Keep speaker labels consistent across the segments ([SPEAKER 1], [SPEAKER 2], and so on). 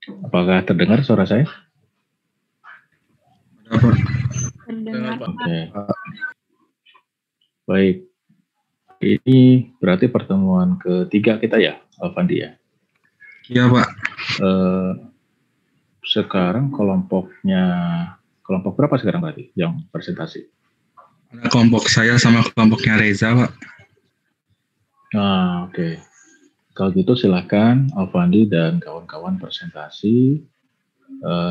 [SPEAKER 1] Apakah terdengar suara saya?
[SPEAKER 2] Terdengar.
[SPEAKER 1] Oke. Baik. Ini berarti pertemuan ketiga kita ya, Alfandi ya?
[SPEAKER 3] Iya, Pak.
[SPEAKER 1] Sekarang kelompok berapa sekarang berarti yang presentasi?
[SPEAKER 3] Ada kelompok saya sama kelompoknya Reza, Pak.
[SPEAKER 1] Nah, oke. Kalau gitu silahkan Alfandi dan kawan-kawan presentasi.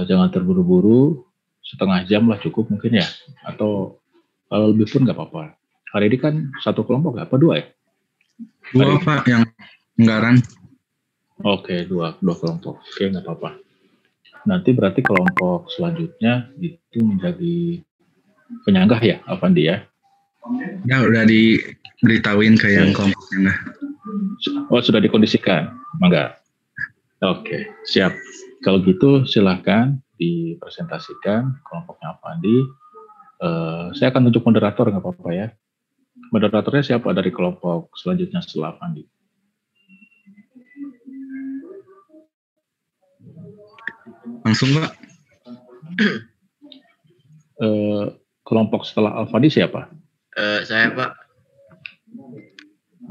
[SPEAKER 1] Jangan terburu-buru, setengah jam lah cukup mungkin ya. Atau kalau lebih pun nggak apa-apa. Hari ini kan satu kelompok apa dua ya?
[SPEAKER 3] Dua, Pak, yang anggaran.
[SPEAKER 1] Oke, dua kelompok. Oke, nggak apa-apa. Nanti berarti kelompok selanjutnya itu menjadi penyanggah ya, Alfandi ya?
[SPEAKER 3] Ya, udah diberitahuin ke yang kelompoknya.
[SPEAKER 1] Oh, sudah dikondisikan? Mangga. Oke, siap. Kalau gitu silahkan dipresentasikan kelompoknya Alfandi. Saya akan tunjuk moderator, nggak apa-apa ya. Moderatornya siapa dari kelompok selanjutnya setelah Alfandi?
[SPEAKER 3] Langsung, Pak.
[SPEAKER 1] Kelompok setelah Alfandi siapa?
[SPEAKER 4] Saya, Pak.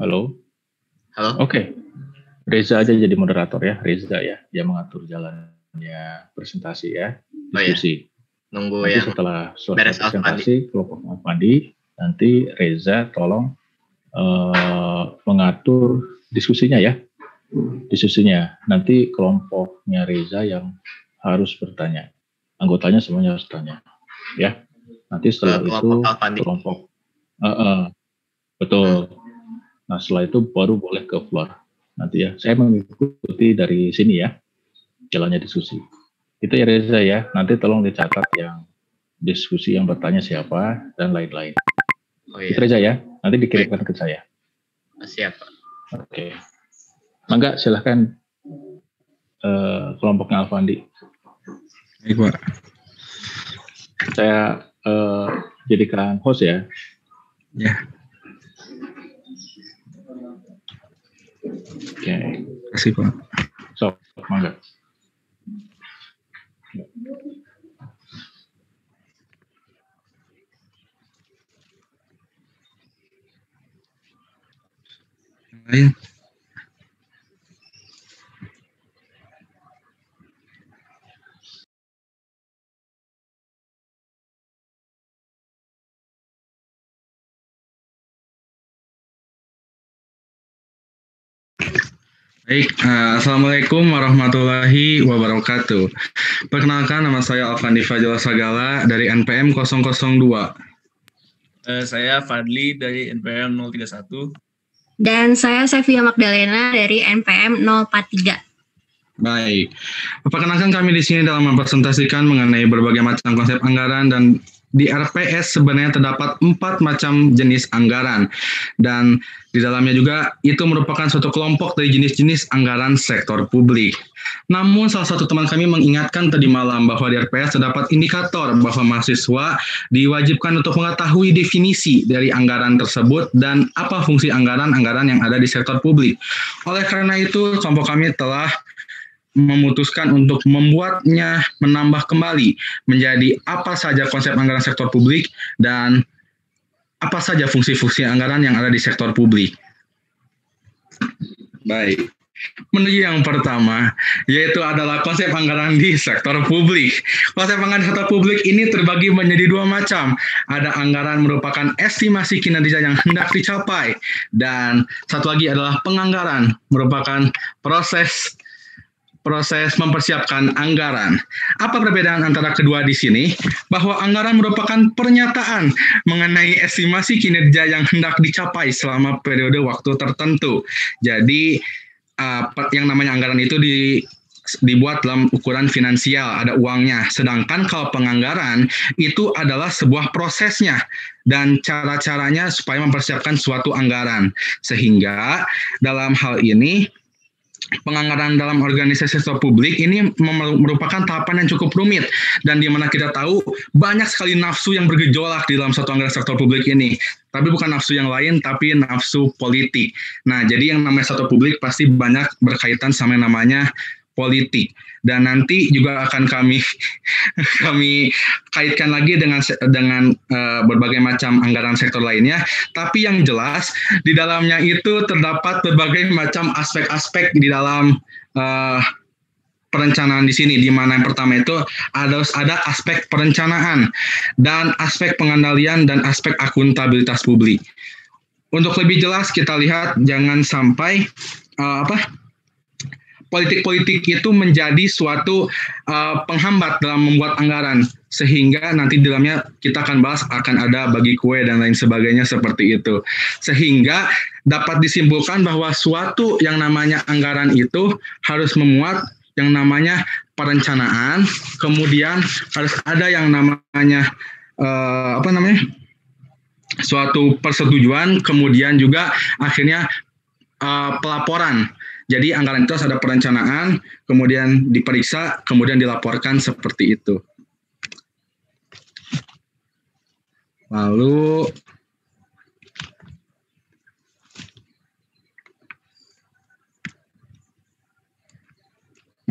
[SPEAKER 1] Halo?
[SPEAKER 4] Halo?
[SPEAKER 1] Oke. Reza aja jadi moderator ya, Reza ya. Dia mengatur jalannya presentasi ya, diskusi.
[SPEAKER 4] Nunggu
[SPEAKER 1] nanti
[SPEAKER 4] yang
[SPEAKER 1] setelah
[SPEAKER 4] beres
[SPEAKER 1] presentasi kelompok Alfandi, nanti Reza tolong mengatur diskusinya ya. Diskusinya. Nanti kelompoknya Reza yang harus bertanya. Anggotanya semuanya harus tanya. Ya. Nanti setelah itu kelompok betul. Nah, setelah itu baru boleh ke floor. Nanti ya, saya mengikuti dari sini ya, jalannya diskusi. Itu ya Reza ya, nanti tolong dicatat yang diskusi yang bertanya siapa, dan lain-lain.
[SPEAKER 4] Oh, iya.
[SPEAKER 1] Itu Reza ya, nanti dikirimkan ke saya.
[SPEAKER 4] Siap, Pak.
[SPEAKER 1] Oke. Mangga, silahkan kelompoknya Alfandi.
[SPEAKER 3] Baik, Pak.
[SPEAKER 1] Saya jadikan host ya.
[SPEAKER 3] Ya.
[SPEAKER 1] Oke.
[SPEAKER 3] Terima kasih, Pak.
[SPEAKER 1] So, mangga.
[SPEAKER 3] Lain. Baik, Assalamualaikum warahmatullahi wabarakatuh. Perkenalkan, nama saya Alfandi Fajol Sagala dari NPM 002.
[SPEAKER 5] Saya Fadli dari NPM 031.
[SPEAKER 6] Dan saya Sevia Magdalena dari NPM 043.
[SPEAKER 3] Baik, perkenalkan kami di sini dalam mempresentasikan mengenai berbagai macam konsep anggaran, dan di RPS sebenarnya terdapat 4 macam jenis anggaran, dan di dalamnya juga itu merupakan suatu kelompok dari jenis-jenis anggaran sektor publik. Namun salah satu teman kami mengingatkan tadi malam bahwa di RPS terdapat indikator bahwa mahasiswa diwajibkan untuk mengetahui definisi dari anggaran tersebut dan apa fungsi anggaran-anggaran yang ada di sektor publik. Oleh karena itu, kelompok kami telah memutuskan untuk membuatnya menambah kembali menjadi apa saja konsep anggaran sektor publik dan apa saja fungsi-fungsi anggaran yang ada di sektor publik. Baik, menuju yang pertama, yaitu adalah konsep anggaran di sektor publik. Konsep anggaran sektor publik ini terbagi menjadi 2 macam. Ada anggaran merupakan estimasi kinerja yang hendak dicapai, dan satu lagi adalah penganggaran, merupakan proses mempersiapkan anggaran. Apa perbedaan antara kedua di sini? Bahwa anggaran merupakan pernyataan mengenai estimasi kinerja yang hendak dicapai selama periode waktu tertentu. Jadi, yang namanya anggaran itu dibuat dalam ukuran finansial, ada uangnya. Sedangkan kalau penganggaran itu adalah sebuah prosesnya dan cara-caranya supaya mempersiapkan suatu anggaran. Sehingga dalam hal ini, penganggaran dalam organisasi sektor publik ini merupakan tahapan yang cukup rumit, dan di mana kita tahu banyak sekali nafsu yang bergejolak di dalam suatu anggaran sektor publik ini. Tapi bukan nafsu yang lain, tapi nafsu politik. Nah, jadi yang namanya sektor publik pasti banyak berkaitan sama yang namanya politik. Dan nanti juga akan kami kaitkan lagi dengan berbagai macam anggaran sektor lainnya. Tapi yang jelas di dalamnya itu terdapat berbagai macam aspek-aspek di dalam perencanaan di sini, di mana yang pertama itu ada aspek perencanaan dan aspek pengendalian dan aspek akuntabilitas publik. Untuk lebih jelas kita lihat jangan sampai politik-politik itu menjadi suatu penghambat dalam membuat anggaran, sehingga nanti di dalamnya kita akan bahas akan ada bagi kue dan lain sebagainya seperti itu. Sehingga dapat disimpulkan bahwa suatu yang namanya anggaran itu harus memuat yang namanya perencanaan, kemudian harus ada yang namanya suatu persetujuan, kemudian juga akhirnya pelaporan. Jadi anggaran itu harus ada perencanaan, kemudian diperiksa, kemudian dilaporkan seperti itu. Lalu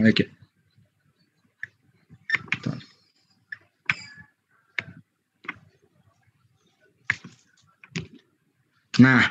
[SPEAKER 3] oke. Nah,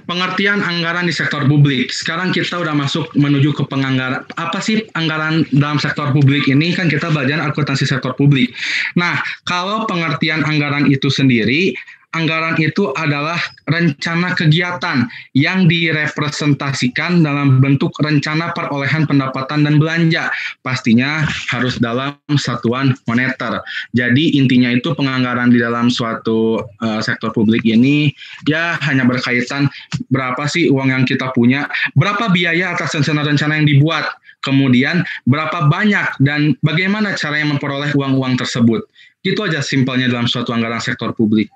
[SPEAKER 3] pengertian anggaran di sektor publik. Sekarang kita udah menuju ke penganggaran. Apa sih anggaran dalam sektor publik ini? Kan kita belajar akuntansi sektor publik. Nah, kalau pengertian anggaran itu sendiri, anggaran itu adalah rencana kegiatan yang direpresentasikan dalam bentuk rencana perolehan pendapatan dan belanja. Pastinya harus dalam satuan moneter. Jadi intinya itu penganggaran di dalam suatu sektor publik ini ya hanya berkaitan berapa sih uang yang kita punya, berapa biaya atas rencana-rencana yang dibuat, kemudian berapa banyak dan bagaimana caranya memperoleh uang-uang tersebut. Itu aja simpelnya dalam suatu anggaran sektor publik.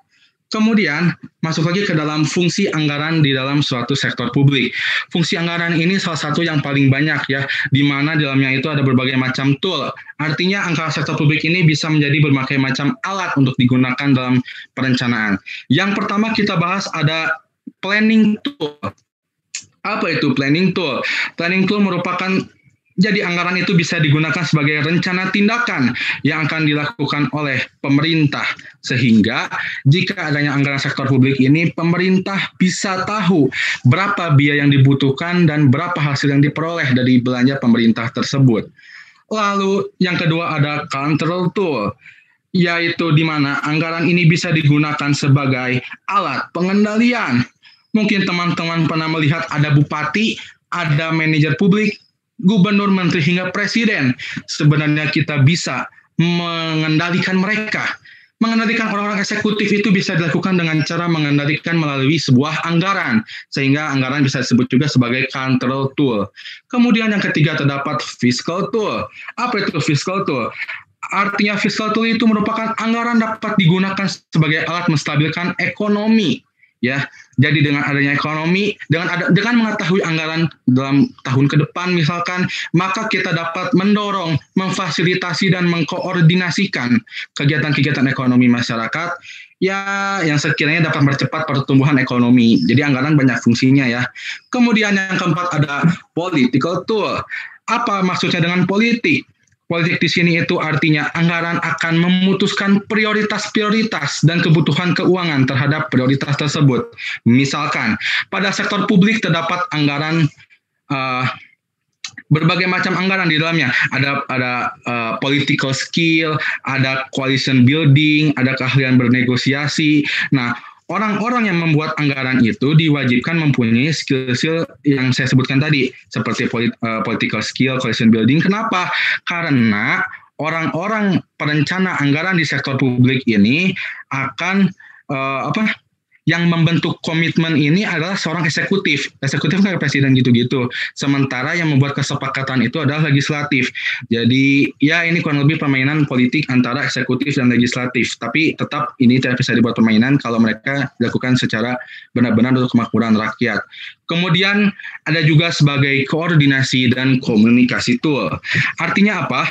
[SPEAKER 3] Kemudian masuk lagi ke dalam fungsi anggaran di dalam suatu sektor publik. Fungsi anggaran ini salah satu yang paling banyak ya, di mana di dalamnya itu ada berbagai macam tool. Artinya anggaran sektor publik ini bisa menjadi berbagai macam alat untuk digunakan dalam perencanaan. Yang pertama kita bahas ada planning tool. Apa itu planning tool? Planning tool merupakan jadi anggaran itu bisa digunakan sebagai rencana tindakan yang akan dilakukan oleh pemerintah. Sehingga jika adanya anggaran sektor publik ini, pemerintah bisa tahu berapa biaya yang dibutuhkan dan berapa hasil yang diperoleh dari belanja pemerintah tersebut. Lalu yang kedua ada control tool, yaitu di mana anggaran ini bisa digunakan sebagai alat pengendalian. Mungkin teman-teman pernah melihat ada bupati, ada manajer publik, gubernur, menteri, hingga presiden. Sebenarnya kita bisa mengendalikan mereka. Mengendalikan orang-orang eksekutif itu bisa dilakukan dengan cara mengendalikan melalui sebuah anggaran. Sehingga anggaran bisa disebut juga sebagai control tool. Kemudian yang ketiga terdapat fiscal tool. Apa itu fiscal tool? Artinya fiscal tool itu merupakan anggaran dapat digunakan sebagai alat menstabilkan ekonomi. Ya, jadi dengan adanya ekonomi, dengan mengetahui anggaran dalam tahun ke depan misalkan, maka kita dapat mendorong, memfasilitasi dan mengkoordinasikan kegiatan-kegiatan ekonomi masyarakat ya yang sekiranya dapat mempercepat pertumbuhan ekonomi. Jadi anggaran banyak fungsinya ya. Kemudian yang keempat ada political tool. Apa maksudnya dengan politik? Politik di sini itu artinya anggaran akan memutuskan prioritas-prioritas dan kebutuhan keuangan terhadap prioritas tersebut. Misalkan, pada sektor publik terdapat anggaran berbagai macam anggaran di dalamnya. Ada political skill, ada coalition building, ada keahlian bernegosiasi. Nah, orang-orang yang membuat anggaran itu diwajibkan mempunyai skill-skill yang saya sebutkan tadi, seperti political skill, coalition building. Kenapa? Karena orang-orang perencana anggaran di sektor publik ini akan yang membentuk komitmen ini adalah seorang eksekutif. Eksekutif kayak presiden gitu-gitu. Sementara yang membuat kesepakatan itu adalah legislatif. Jadi ya ini kurang lebih permainan politik antara eksekutif dan legislatif. Tapi tetap ini tidak bisa dibuat permainan kalau mereka dilakukan secara benar-benar untuk kemakmuran rakyat. Kemudian ada juga sebagai koordinasi dan komunikasi tool. Artinya apa?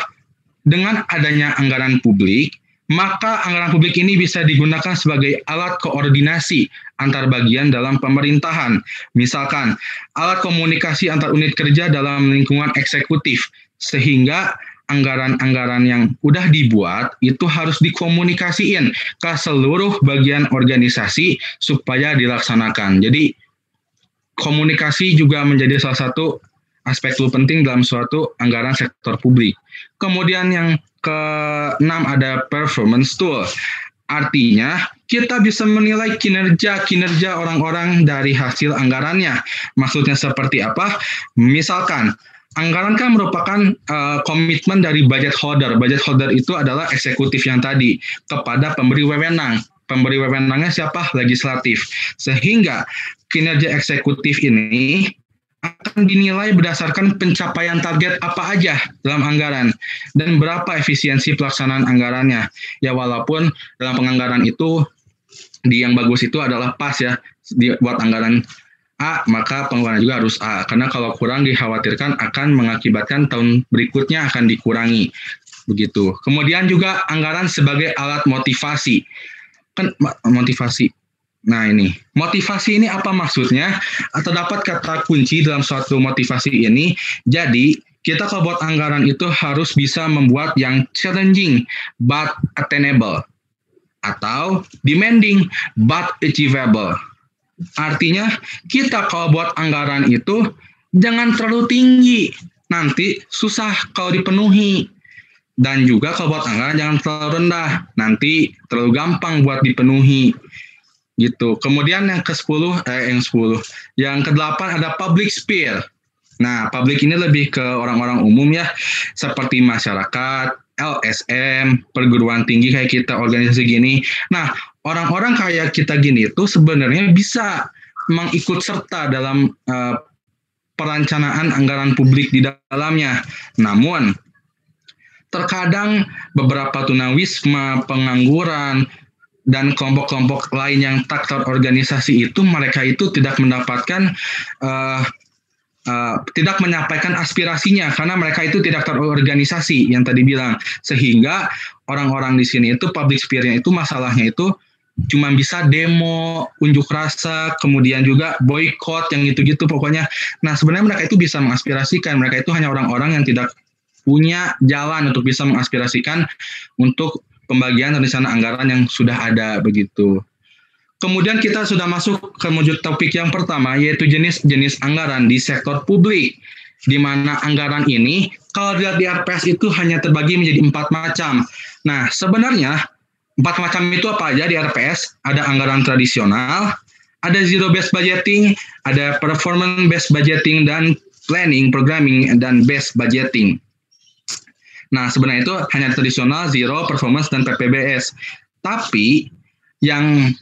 [SPEAKER 3] Dengan adanya anggaran publik, maka anggaran publik ini bisa digunakan sebagai alat koordinasi antar bagian dalam pemerintahan. Misalkan, alat komunikasi antar unit kerja dalam lingkungan eksekutif. sehingga anggaran-anggaran yang udah dibuat itu harus dikomunikasiin ke seluruh bagian organisasi supaya dilaksanakan. Jadi komunikasi juga menjadi salah satu aspek penting dalam suatu anggaran sektor publik. Kemudian yang keenam ada performance tool. Artinya kita bisa menilai kinerja orang-orang dari hasil anggarannya. Maksudnya seperti apa? Misalkan anggaran kan merupakan komitmen dari budget holder. Budget holder itu adalah eksekutif yang tadi kepada pemberi wewenang. Pemberi wewenangnya siapa? Legislatif. Sehingga kinerja eksekutif ini akan dinilai berdasarkan pencapaian target apa aja dalam anggaran dan berapa efisiensi pelaksanaan anggarannya. Ya walaupun dalam penganggaran itu yang bagus itu adalah pas ya, buat anggaran A, maka pengeluaran juga harus A. Karena kalau kurang dikhawatirkan akan mengakibatkan tahun berikutnya akan dikurangi. Begitu. Kemudian juga anggaran sebagai alat motivasi. Kan motivasi. Nah ini, motivasi ini apa maksudnya? Terdapat kata kunci dalam suatu motivasi ini. Jadi, kita kalau buat anggaran itu harus bisa membuat yang challenging but attainable. Atau demanding but achievable. Artinya, kita kalau buat anggaran itu jangan terlalu tinggi. Nanti susah kalau dipenuhi. Dan juga kalau buat anggaran jangan terlalu rendah. Nanti terlalu gampang buat dipenuhi. Gitu. Kemudian yang ke-10, yang ke-8 ada public sphere. Nah, public ini lebih ke orang-orang umum ya, seperti masyarakat, LSM, perguruan tinggi kayak kita, organisasi gini. Nah, orang-orang kayak kita gini itu sebenarnya bisa mengikut serta dalam perencanaan anggaran publik di dalamnya. Namun, terkadang beberapa tunawisma, pengangguran, dan kelompok-kelompok lain yang tak terorganisasi itu, mereka itu tidak mendapatkan, tidak menyampaikan aspirasinya karena mereka itu tidak terorganisasi yang tadi bilang. Sehingga orang-orang di sini itu public sphere-nya itu masalahnya itu cuma bisa demo, unjuk rasa, kemudian juga boykot yang gitu-gitu pokoknya. Nah sebenarnya mereka itu bisa mengaspirasikan, mereka itu hanya orang-orang yang tidak punya jalan untuk bisa mengaspirasikan untuk pembagian rencana anggaran yang sudah ada begitu. Kemudian kita sudah masuk ke topik yang pertama, yaitu jenis-jenis anggaran di sektor publik, di mana anggaran ini kalau dilihat di RPS itu hanya terbagi menjadi 4 macam. Nah, sebenarnya 4 macam itu apa aja di RPS? Ada anggaran tradisional, ada zero based budgeting, ada performance based budgeting, dan planning, programming, dan based budgeting. Nah, sebenarnya itu hanya tradisional, zero, performance, dan PPBS. Tapi, yang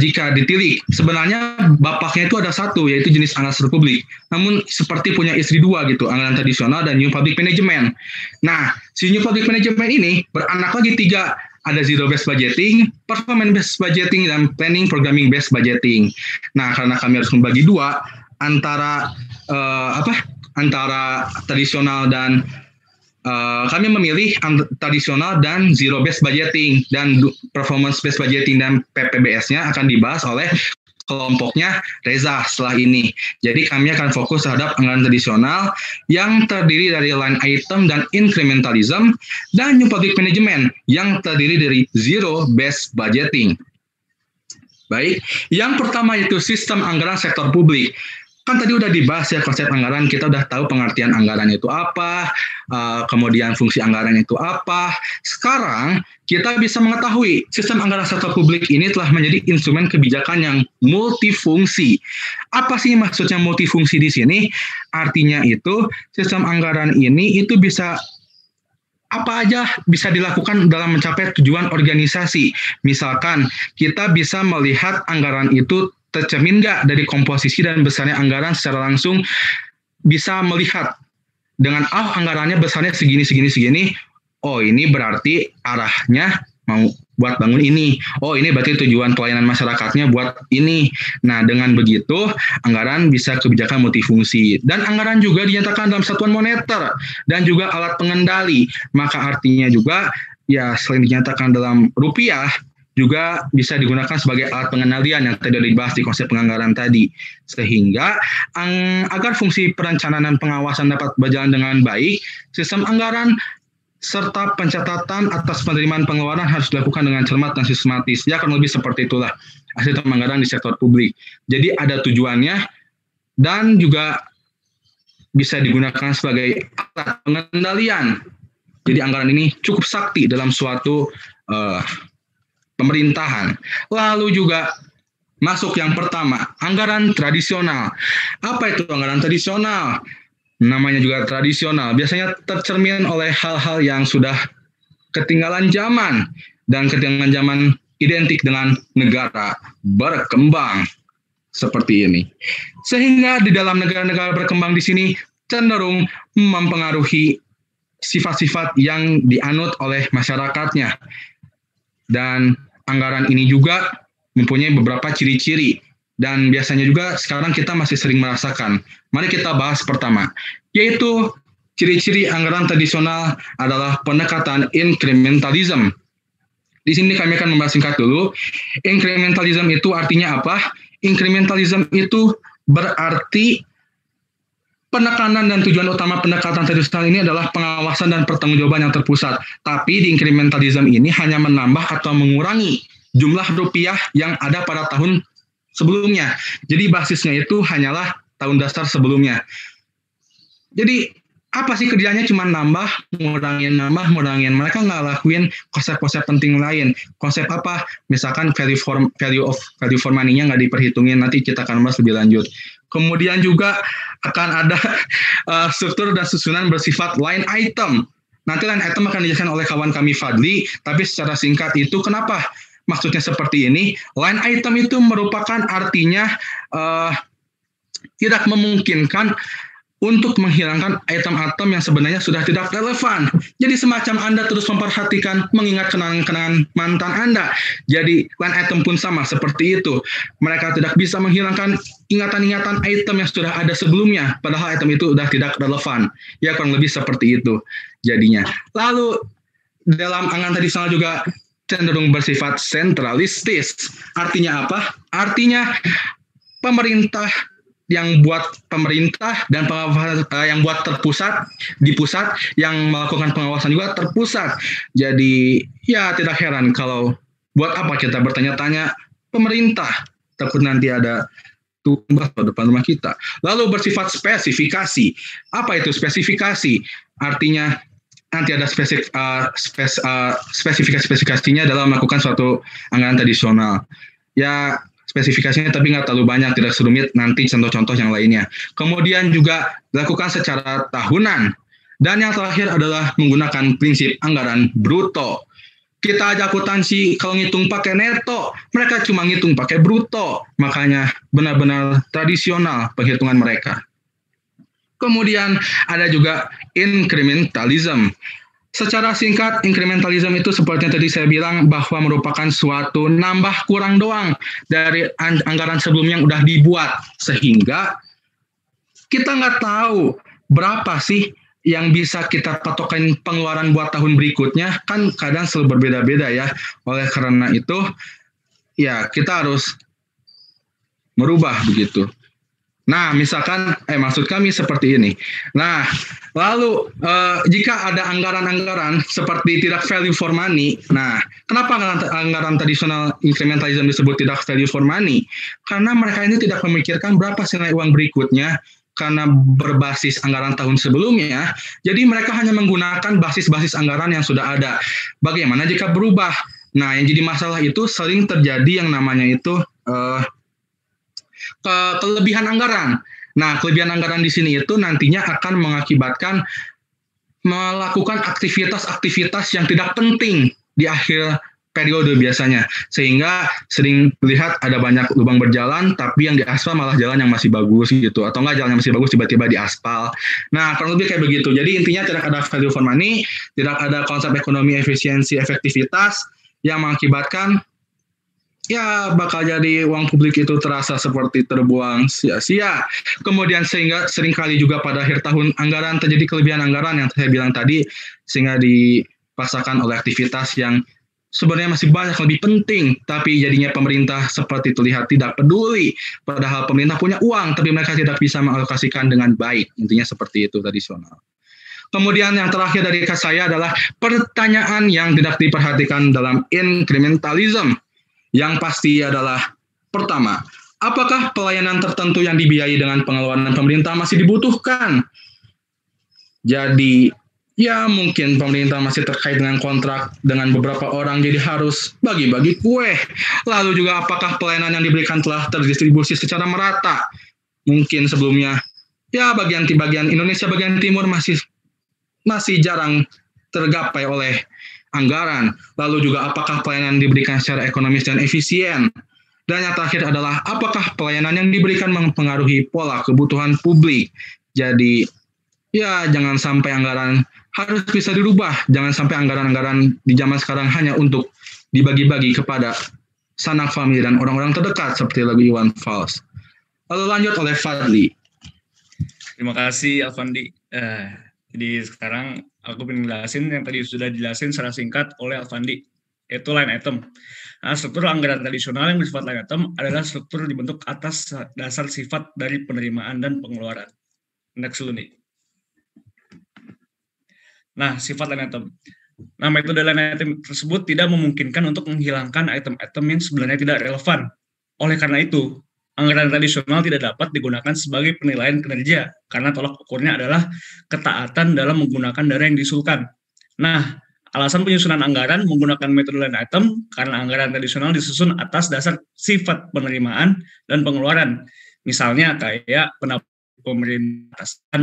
[SPEAKER 3] jika ditilik, sebenarnya bapaknya itu ada satu, yaitu jenis anggaran publik. Namun, seperti punya istri dua gitu, anggaran tradisional dan new public management. Nah, si new public management ini beranak lagi 3. Ada zero based budgeting, performance based budgeting, dan planning, programming based budgeting. Nah, karena kami harus membagi 2, antara tradisional dan kami memilih tradisional dan zero based budgeting, dan performance based budgeting dan PPBS-nya akan dibahas oleh kelompoknya Reza setelah ini. Jadi kami akan fokus terhadap anggaran tradisional yang terdiri dari line item dan incrementalism, dan new public management yang terdiri dari zero based budgeting. Baik, yang pertama itu sistem anggaran sektor publik. Kan tadi udah dibahas ya konsep anggaran, kita udah tahu pengertian anggaran itu apa, kemudian fungsi anggaran itu apa. Sekarang kita bisa mengetahui sistem anggaran sektor publik ini telah menjadi instrumen kebijakan yang multifungsi. Apa sih maksudnya multifungsi di sini? Artinya itu sistem anggaran ini itu bisa apa aja bisa dilakukan dalam mencapai tujuan organisasi. Misalkan kita bisa melihat anggaran itu tercermin nggak dari komposisi dan besarnya anggaran secara langsung, bisa melihat dengan anggarannya besarnya segini, oh ini berarti arahnya mau buat bangun ini, oh ini berarti tujuan pelayanan masyarakatnya buat ini. Nah dengan begitu anggaran bisa kebijakan multifungsi, dan anggaran juga dinyatakan dalam satuan moneter dan juga alat pengendali, maka artinya juga ya selain dinyatakan dalam rupiah, juga bisa digunakan sebagai alat pengendalian yang tadi dibahas di konsep penganggaran tadi. Sehingga agar fungsi perencanaan dan pengawasan dapat berjalan dengan baik, sistem anggaran serta pencatatan atas penerimaan pengeluaran harus dilakukan dengan cermat dan sistematis. Ya, kurang lebih seperti itulah sistem anggaran di sektor publik. Jadi ada tujuannya dan juga bisa digunakan sebagai alat pengendalian. Jadi anggaran ini cukup sakti dalam suatu pemerintahan. Lalu juga masuk yang pertama, anggaran tradisional. Apa itu anggaran tradisional? Namanya juga tradisional, biasanya tercermin oleh hal-hal yang sudah ketinggalan zaman, dan ketinggalan zaman identik dengan negara berkembang seperti ini. Sehingga di dalam negara-negara berkembang di sini cenderung mempengaruhi sifat-sifat yang dianut oleh masyarakatnya. Dan anggaran ini juga mempunyai beberapa ciri-ciri. Dan biasanya juga sekarang kita masih sering merasakan. Mari kita bahas pertama, yaitu ciri-ciri anggaran tradisional adalah pendekatan incrementalism. Di sini kami akan membahas singkat dulu. Incrementalism itu artinya apa? Incrementalism itu berarti penekanan dan tujuan utama pendekatan tradisional ini adalah pengawasan dan pertanggungjawaban yang terpusat. Tapi di incrementalism ini hanya menambah atau mengurangi jumlah rupiah yang ada pada tahun sebelumnya. Jadi basisnya itu hanyalah tahun dasar sebelumnya. Jadi apa sih kerjanya? Cuma nambah, ngurangin. Mereka nggak lakuin konsep-konsep penting lain. Konsep apa? Misalkan value for money-nya nggak diperhitungin. Nanti kita akan bahas lebih lanjut. Kemudian juga akan ada struktur dan susunan bersifat line item. Nanti line item akan dijelaskan oleh kawan kami Fadli. Tapi secara singkat itu kenapa? Maksudnya seperti ini, line item itu merupakan artinya tidak memungkinkan untuk menghilangkan item-item yang sebenarnya sudah tidak relevan. Jadi semacam Anda terus memperhatikan, mengingat kenangan-kenangan mantan Anda. Jadi line item pun sama seperti itu. Mereka tidak bisa menghilangkan ingatan-ingatan item yang sudah ada sebelumnya, padahal item itu sudah tidak relevan. Ya, kurang lebih seperti itu jadinya. Lalu dalam anggaran tradisional juga cenderung bersifat sentralistis. Artinya apa? Artinya pemerintah yang buat pemerintah dan pengawasan yang buat terpusat di pusat, yang melakukan pengawasan juga terpusat. Jadi ya tidak heran kalau buat apa kita bertanya-tanya pemerintah, takut nanti ada tumbas pada depan rumah kita. Lalu bersifat spesifikasi. Apa itu spesifikasi? Artinya nanti ada spesifikasinya dalam melakukan suatu anggaran tradisional. Ya, spesifikasinya tapi nggak terlalu banyak, tidak serumit nanti contoh-contoh yang lainnya. Kemudian juga dilakukan secara tahunan. Dan yang terakhir adalah menggunakan prinsip anggaran bruto. Kita aja akuntansi kalau ngitung pakai neto, mereka cuma ngitung pakai bruto. Makanya benar-benar tradisional penghitungan mereka. Kemudian ada juga incrementalism. Secara singkat, incrementalism itu seperti yang tadi saya bilang bahwa merupakan suatu nambah kurang doang dari anggaran sebelumnya yang udah dibuat. Sehingga kita nggak tahu berapa sih yang bisa kita patokan pengeluaran buat tahun berikutnya. Kan kadang selalu berbeda-beda ya. Oleh karena itu, ya kita harus merubah begitu. Nah, misalkan, maksud kami seperti ini. Nah, lalu jika ada anggaran-anggaran seperti tidak value for money, nah, kenapa anggaran tradisional incrementalism disebut tidak value for money? Karena mereka ini tidak memikirkan berapa nilai uang berikutnya, karena berbasis anggaran tahun sebelumnya, jadi mereka hanya menggunakan basis-basis anggaran yang sudah ada. Bagaimana jika berubah? Nah, yang jadi masalah itu sering terjadi yang namanya itu kelebihan anggaran. Nah, kelebihan anggaran di sini itu nantinya akan mengakibatkan melakukan aktivitas-aktivitas yang tidak penting di akhir periode biasanya. Sehingga sering lihat ada banyak lubang berjalan, tapi yang di aspal malah jalan yang masih bagus gitu. Atau enggak, jalan yang masih bagus tiba-tiba di aspal. Nah, kurang lebih kayak begitu. Jadi intinya tidak ada value for money, tidak ada konsep ekonomi efisiensi efektivitas yang mengakibatkan ya bakal jadi uang publik itu terasa seperti terbuang sia-sia. Kemudian sehingga seringkali juga pada akhir tahun anggaran terjadi kelebihan anggaran yang saya bilang tadi, sehingga dipaksakan oleh aktivitas yang sebenarnya masih banyak lebih penting, tapi jadinya pemerintah seperti terlihat tidak peduli. Padahal pemerintah punya uang, tapi mereka tidak bisa mengalokasikan dengan baik. Intinya seperti itu tradisional. Kemudian yang terakhir dari saya adalah pertanyaan yang tidak diperhatikan dalam incrementalism. Yang pasti adalah, pertama, apakah pelayanan tertentu yang dibiayai dengan pengeluaran pemerintah masih dibutuhkan? Jadi, ya mungkin pemerintah masih terkait dengan kontrak dengan beberapa orang, jadi harus bagi-bagi kue. Lalu juga apakah pelayanan yang diberikan telah terdistribusi secara merata? Mungkin sebelumnya, ya bagian Indonesia bagian timur masih jarang tergapai oleh anggaran. Lalu juga apakah pelayanan diberikan secara ekonomis dan efisien? Dan yang terakhir adalah apakah pelayanan yang diberikan mempengaruhi pola kebutuhan publik? Jadi, ya jangan sampai anggaran harus bisa dirubah. Jangan sampai anggaran-anggaran di zaman sekarang hanya untuk dibagi-bagi kepada sanak famili dan orang-orang terdekat seperti lagu Iwan Fals. Lalu lanjut oleh Fadli.
[SPEAKER 5] Terima kasih Alfandi. Jadi sekarang aku ingin jelasin yang tadi sudah dijelasin secara singkat oleh Alfandi, yaitu line item. Nah, struktur anggaran tradisional yang bersifat line item adalah struktur dibentuk atas dasar sifat dari penerimaan dan pengeluaran. Next dulu nih. Nah, sifat line item. Nah, metode line item tersebut tidak memungkinkan untuk menghilangkan item-item yang sebenarnya tidak relevan. Oleh karena itu, anggaran tradisional tidak dapat digunakan sebagai penilaian kinerja, karena tolak ukurnya adalah ketaatan dalam menggunakan dana yang diusulkan. Nah, alasan penyusunan anggaran menggunakan metode line item, karena anggaran tradisional disusun atas dasar sifat penerimaan dan pengeluaran. Misalnya kayak pemerintahan,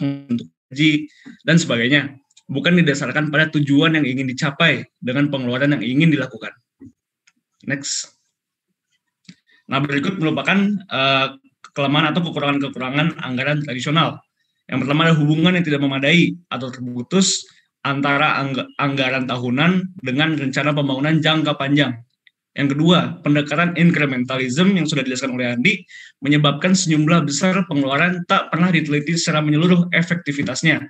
[SPEAKER 5] untuk gaji, dan sebagainya, bukan didasarkan pada tujuan yang ingin dicapai dengan pengeluaran yang ingin dilakukan. Next. Nah, berikut merupakan kelemahan atau kekurangan-kekurangan anggaran tradisional. Yang pertama ada hubungan yang tidak memadai atau terputus antara anggaran tahunan dengan rencana pembangunan jangka panjang. Yang kedua, pendekatan incrementalism yang sudah dijelaskan oleh Andi menyebabkan sejumlah besar pengeluaran tak pernah diteliti secara menyeluruh efektivitasnya.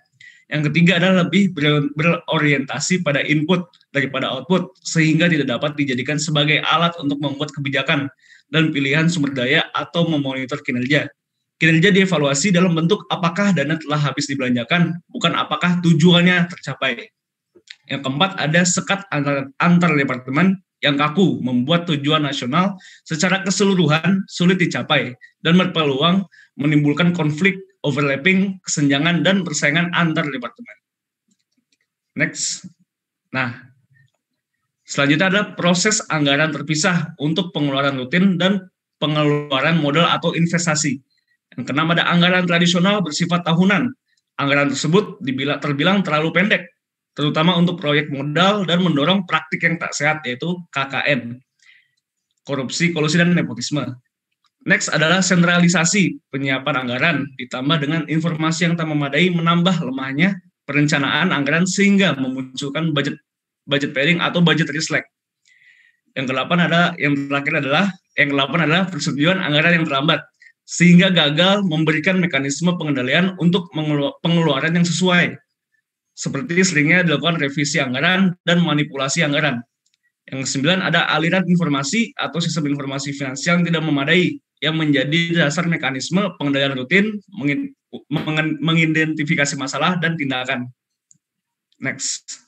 [SPEAKER 5] Yang ketiga adalah lebih berorientasi pada input daripada output, sehingga tidak dapat dijadikan sebagai alat untuk membuat kebijakan dan pilihan sumber daya atau memonitor kinerja. Kinerja dievaluasi dalam bentuk apakah dana telah habis dibelanjakan, bukan apakah tujuannya tercapai. Yang keempat, ada sekat antar departemen yang kaku, membuat tujuan nasional secara keseluruhan sulit dicapai dan berpeluang menimbulkan konflik, overlapping, kesenjangan, dan persaingan antar departemen. Next. Nah, selanjutnya ada proses anggaran terpisah untuk pengeluaran rutin dan pengeluaran modal atau investasi. Yang keenam ada anggaran tradisional bersifat tahunan. Anggaran tersebut terbilang terlalu pendek, terutama untuk proyek modal dan mendorong praktik yang tak sehat, yaitu KKN, korupsi, kolusi, dan nepotisme. Next adalah sentralisasi penyiapan anggaran, ditambah dengan informasi yang tak memadai menambah lemahnya perencanaan anggaran sehingga memunculkan budget pairing atau budget slack. Yang terakhir adalah persetujuan anggaran yang terlambat, sehingga gagal memberikan mekanisme pengendalian untuk pengeluaran yang sesuai. Seperti seringnya dilakukan revisi anggaran dan manipulasi anggaran. Yang ke-9 ada aliran informasi atau sistem informasi finansial yang tidak memadai, yang menjadi dasar mekanisme pengendalian rutin, mengidentifikasi masalah dan tindakan. Next.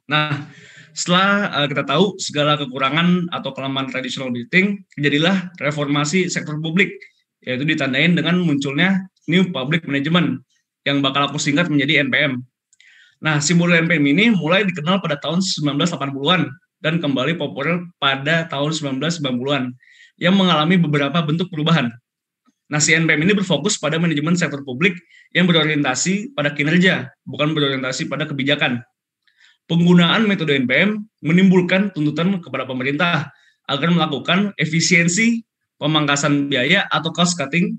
[SPEAKER 5] Nah, setelah kita tahu segala kekurangan atau kelemahan traditional budgeting, jadilah reformasi sektor publik, yaitu ditandain dengan munculnya New Public Management, yang bakal aku singkat menjadi NPM. Nah, simbol NPM ini mulai dikenal pada tahun 1980-an dan kembali populer pada tahun 1990-an, yang mengalami beberapa bentuk perubahan. Nah, si NPM ini berfokus pada manajemen sektor publik yang berorientasi pada kinerja, bukan berorientasi pada kebijakan. Penggunaan metode NPM menimbulkan tuntutan kepada pemerintah agar melakukan efisiensi, pemangkasan biaya atau cost cutting.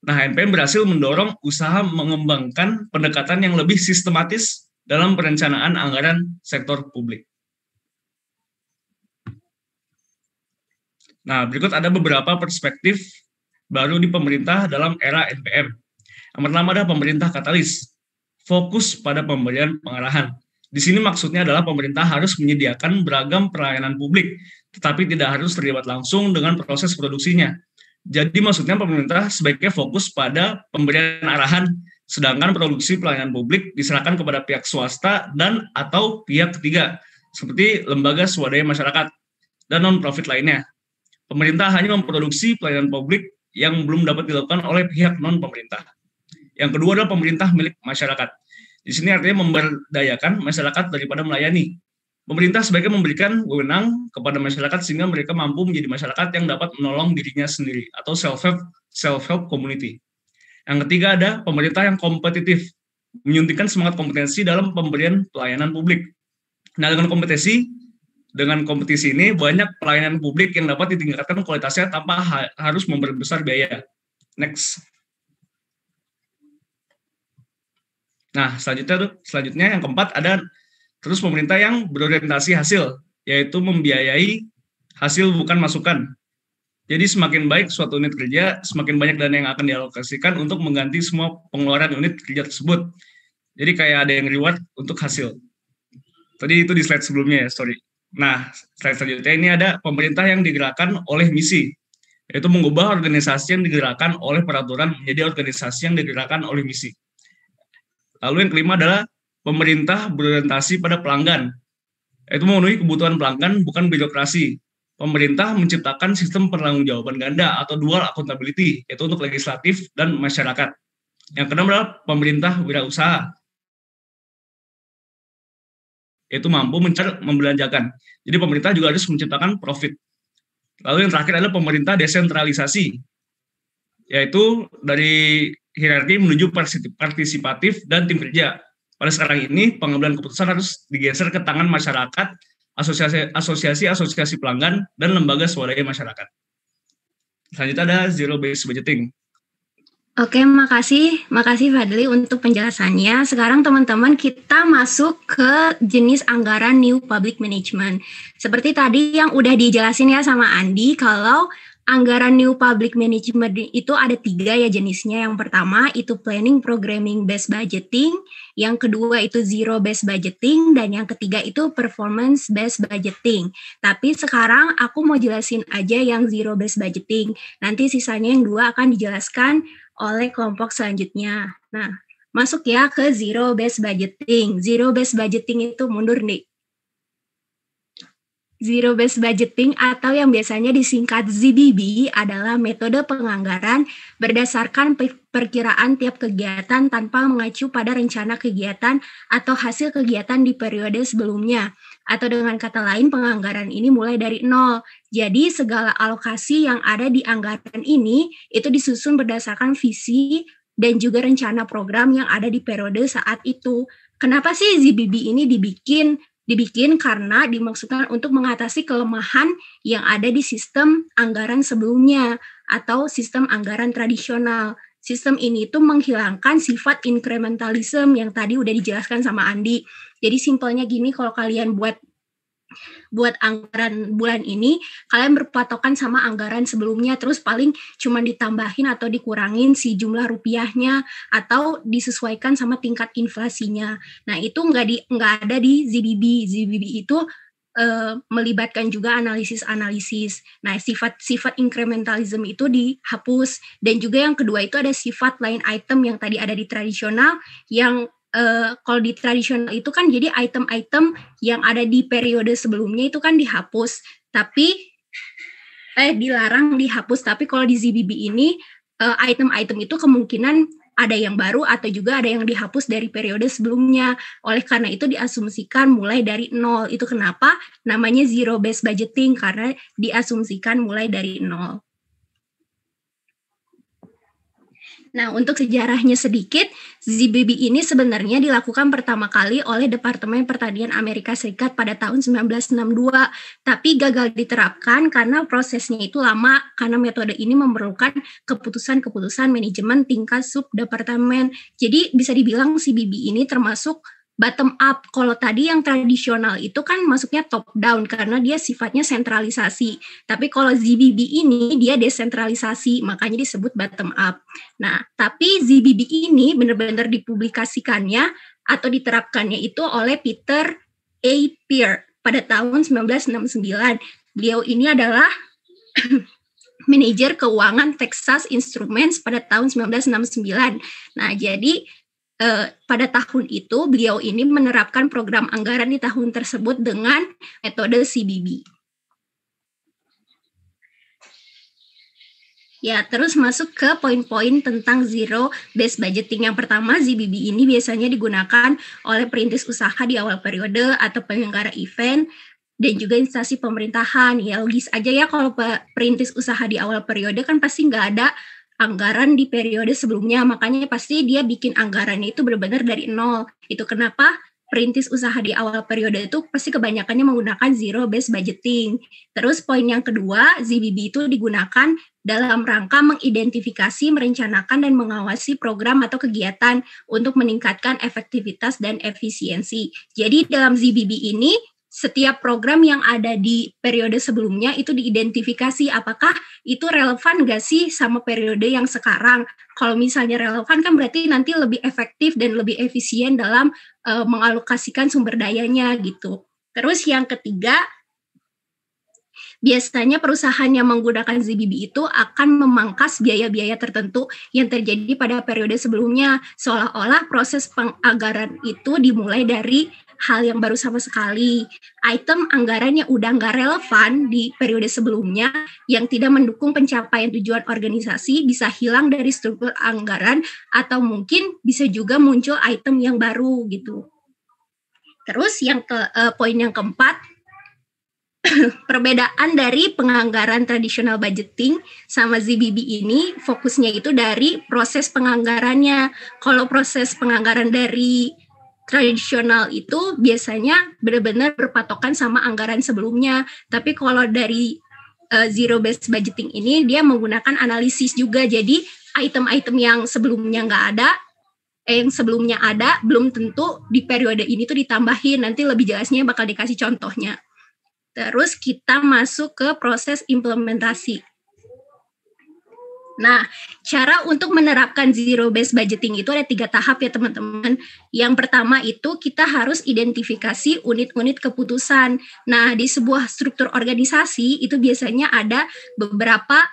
[SPEAKER 5] Nah, NPM berhasil mendorong usaha mengembangkan pendekatan yang lebih sistematis dalam perencanaan anggaran sektor publik. Nah, berikut ada beberapa perspektif baru di pemerintah dalam era NPM. Yang pertama ada pemerintah katalis, fokus pada pemberian pengarahan. Di sini maksudnya adalah pemerintah harus menyediakan beragam pelayanan publik, tetapi tidak harus terlibat langsung dengan proses produksinya. Jadi maksudnya pemerintah sebaiknya fokus pada pemberian arahan, sedangkan produksi pelayanan publik diserahkan kepada pihak swasta dan atau pihak ketiga, seperti lembaga swadaya masyarakat dan non-profit lainnya. Pemerintah hanya memproduksi pelayanan publik yang belum dapat dilakukan oleh pihak non-pemerintah. Yang kedua adalah pemerintah milik masyarakat. Di sini artinya memberdayakan masyarakat daripada melayani. Pemerintah sebaiknya memberikan wewenang kepada masyarakat sehingga mereka mampu menjadi masyarakat yang dapat menolong dirinya sendiri atau self-help community. Yang ketiga ada pemerintah yang kompetitif, menyuntikkan semangat kompetensi dalam pemberian pelayanan publik. Nah, dengan kompetisi ini banyak pelayanan publik yang dapat ditingkatkan kualitasnya tanpa harus memperbesar biaya. Next. Nah, selanjutnya yang keempat ada terus pemerintah yang berorientasi hasil, yaitu membiayai hasil bukan masukan. Jadi semakin baik suatu unit kerja, semakin banyak dana yang akan dialokasikan untuk mengganti semua pengeluaran unit kerja tersebut. Jadi kayak ada yang reward untuk hasil. Tadi itu di slide sebelumnya ya, sorry. Nah, slide selanjutnya ini ada pemerintah yang digerakkan oleh misi, yaitu mengubah organisasi yang digerakkan oleh peraturan menjadi organisasi yang digerakkan oleh misi. Lalu yang kelima adalah pemerintah berorientasi pada pelanggan, yaitu memenuhi kebutuhan pelanggan bukan birokrasi. Pemerintah menciptakan sistem pertanggungjawaban ganda atau dual accountability, yaitu untuk legislatif dan masyarakat. Yang keenam adalah pemerintah wirausaha, yaitu mampu membelanjakan. Jadi pemerintah juga harus menciptakan profit. Lalu yang terakhir adalah pemerintah desentralisasi, yaitu dari hierarki menuju partisipatif dan tim kerja. Pada sekarang ini, pengambilan keputusan harus digeser ke tangan masyarakat, asosiasi pelanggan, dan lembaga swadaya masyarakat. Selanjutnya ada zero-based budgeting.
[SPEAKER 6] Oke, makasih Fadli untuk penjelasannya. Sekarang teman-teman kita masuk ke jenis anggaran New Public Management. Seperti tadi yang udah dijelasin ya sama Andi, kalau anggaran New Public Management itu ada 3 ya jenisnya. Yang pertama itu Planning Programming Based Budgeting, yang kedua itu Zero Based Budgeting, dan yang ketiga itu Performance Based Budgeting. Tapi sekarang aku mau jelasin aja yang Zero Based Budgeting. Nanti sisanya yang 2 akan dijelaskan oleh kelompok selanjutnya. Nah, masuk ya ke Zero Based Budgeting. Zero Based Budgeting itu mundur nih. Zero Based Budgeting atau yang biasanya disingkat ZBB adalah metode penganggaran berdasarkan perkiraan tiap kegiatan tanpa mengacu pada rencana kegiatan atau hasil kegiatan di periode sebelumnya. Atau dengan kata lain, penganggaran ini mulai dari nol. Jadi segala alokasi yang ada di anggaran ini itu disusun berdasarkan visi dan juga rencana program yang ada di periode saat itu. Kenapa sih ZBB ini dibikin karena dimaksudkan untuk mengatasi kelemahan yang ada di sistem anggaran sebelumnya atau sistem anggaran tradisional. Sistem ini itu menghilangkan sifat incrementalism yang tadi udah dijelaskan sama Andi. Jadi simpelnya gini, kalau kalian buat anggaran bulan ini, kalian berpatokan sama anggaran sebelumnya, terus paling cuma ditambahin atau dikurangin si jumlah rupiahnya, atau disesuaikan sama tingkat inflasinya. Nah, itu nggak ada di ZBB. ZBB itu melibatkan juga analisis. Nah, sifat incrementalism itu dihapus. Dan juga yang kedua itu ada sifat line item yang tadi ada di tradisional, yang kalau di tradisional itu kan jadi item-item yang ada di periode sebelumnya itu kan dihapus, tapi dilarang dihapus. Tapi kalau di ZBB ini item-item itu kemungkinan ada yang baru atau juga ada yang dihapus dari periode sebelumnya. Oleh karena itu diasumsikan mulai dari nol. Itu kenapa namanya zero based budgeting, karena diasumsikan mulai dari nol. Nah, untuk sejarahnya sedikit, ZBB ini sebenarnya dilakukan pertama kali oleh Departemen Pertanian Amerika Serikat pada tahun 1962, tapi gagal diterapkan karena prosesnya itu lama, karena metode ini memerlukan keputusan-keputusan manajemen tingkat subdepartemen. Jadi bisa dibilang ZBB ini termasuk bottom up. Kalau tadi yang tradisional itu kan masuknya top down karena dia sifatnya sentralisasi. Tapi kalau ZBB ini dia desentralisasi, makanya disebut bottom up. Nah, tapi ZBB ini benar-benar dipublikasikannya atau diterapkannya itu oleh Peter A. Pear pada tahun 1969. Beliau ini adalah manajer keuangan Texas Instruments pada tahun 1969. Nah, jadi pada tahun itu beliau ini menerapkan program anggaran di tahun tersebut dengan metode CBB. Ya, terus masuk ke poin-poin tentang zero based budgeting. Yang pertama, ZBB ini biasanya digunakan oleh perintis usaha di awal periode atau penyelenggara event dan juga instansi pemerintahan. Ya, logis aja ya kalau perintis usaha di awal periode kan pasti nggak ada anggaran di periode sebelumnya, makanya pasti dia bikin anggarannya itu benar-benar dari nol. Itu kenapa perintis usaha di awal periode itu pasti kebanyakannya menggunakan zero based budgeting. Terus poin yang kedua, ZBB itu digunakan dalam rangka mengidentifikasi, merencanakan, dan mengawasi program atau kegiatan untuk meningkatkan efektivitas dan efisiensi. Jadi dalam ZBB ini, setiap program yang ada di periode sebelumnya itu diidentifikasi apakah itu relevan nggak sih sama periode yang sekarang. Kalau misalnya relevan kan berarti nanti lebih efektif dan lebih efisien dalam mengalokasikan sumber dayanya gitu. Terus yang ketiga, biasanya perusahaan yang menggunakan ZBB itu akan memangkas biaya-biaya tertentu yang terjadi pada periode sebelumnya, seolah-olah proses penganggaran itu dimulai dari hal yang baru sama sekali. Item anggaran yang udah nggak relevan di periode sebelumnya yang tidak mendukung pencapaian tujuan organisasi bisa hilang dari struktur anggaran atau mungkin bisa juga muncul item yang baru gitu. Terus poin yang keempat, perbedaan dari penganggaran tradisional budgeting sama ZBB ini fokusnya itu dari proses penganggarannya. Kalau proses penganggaran dari tradisional itu biasanya benar-benar berpatokan sama anggaran sebelumnya. Tapi kalau dari zero based budgeting ini dia menggunakan analisis juga. Jadi item-item yang sebelumnya nggak ada, yang sebelumnya ada belum tentu di periode ini tuh ditambahin. Nanti lebih jelasnya bakal dikasih contohnya. Terus kita masuk ke proses implementasi. Nah, cara untuk menerapkan zero based budgeting itu ada 3 tahap ya teman-teman. Yang pertama itu kita harus identifikasi unit-unit keputusan. Nah, di sebuah struktur organisasi itu biasanya ada beberapa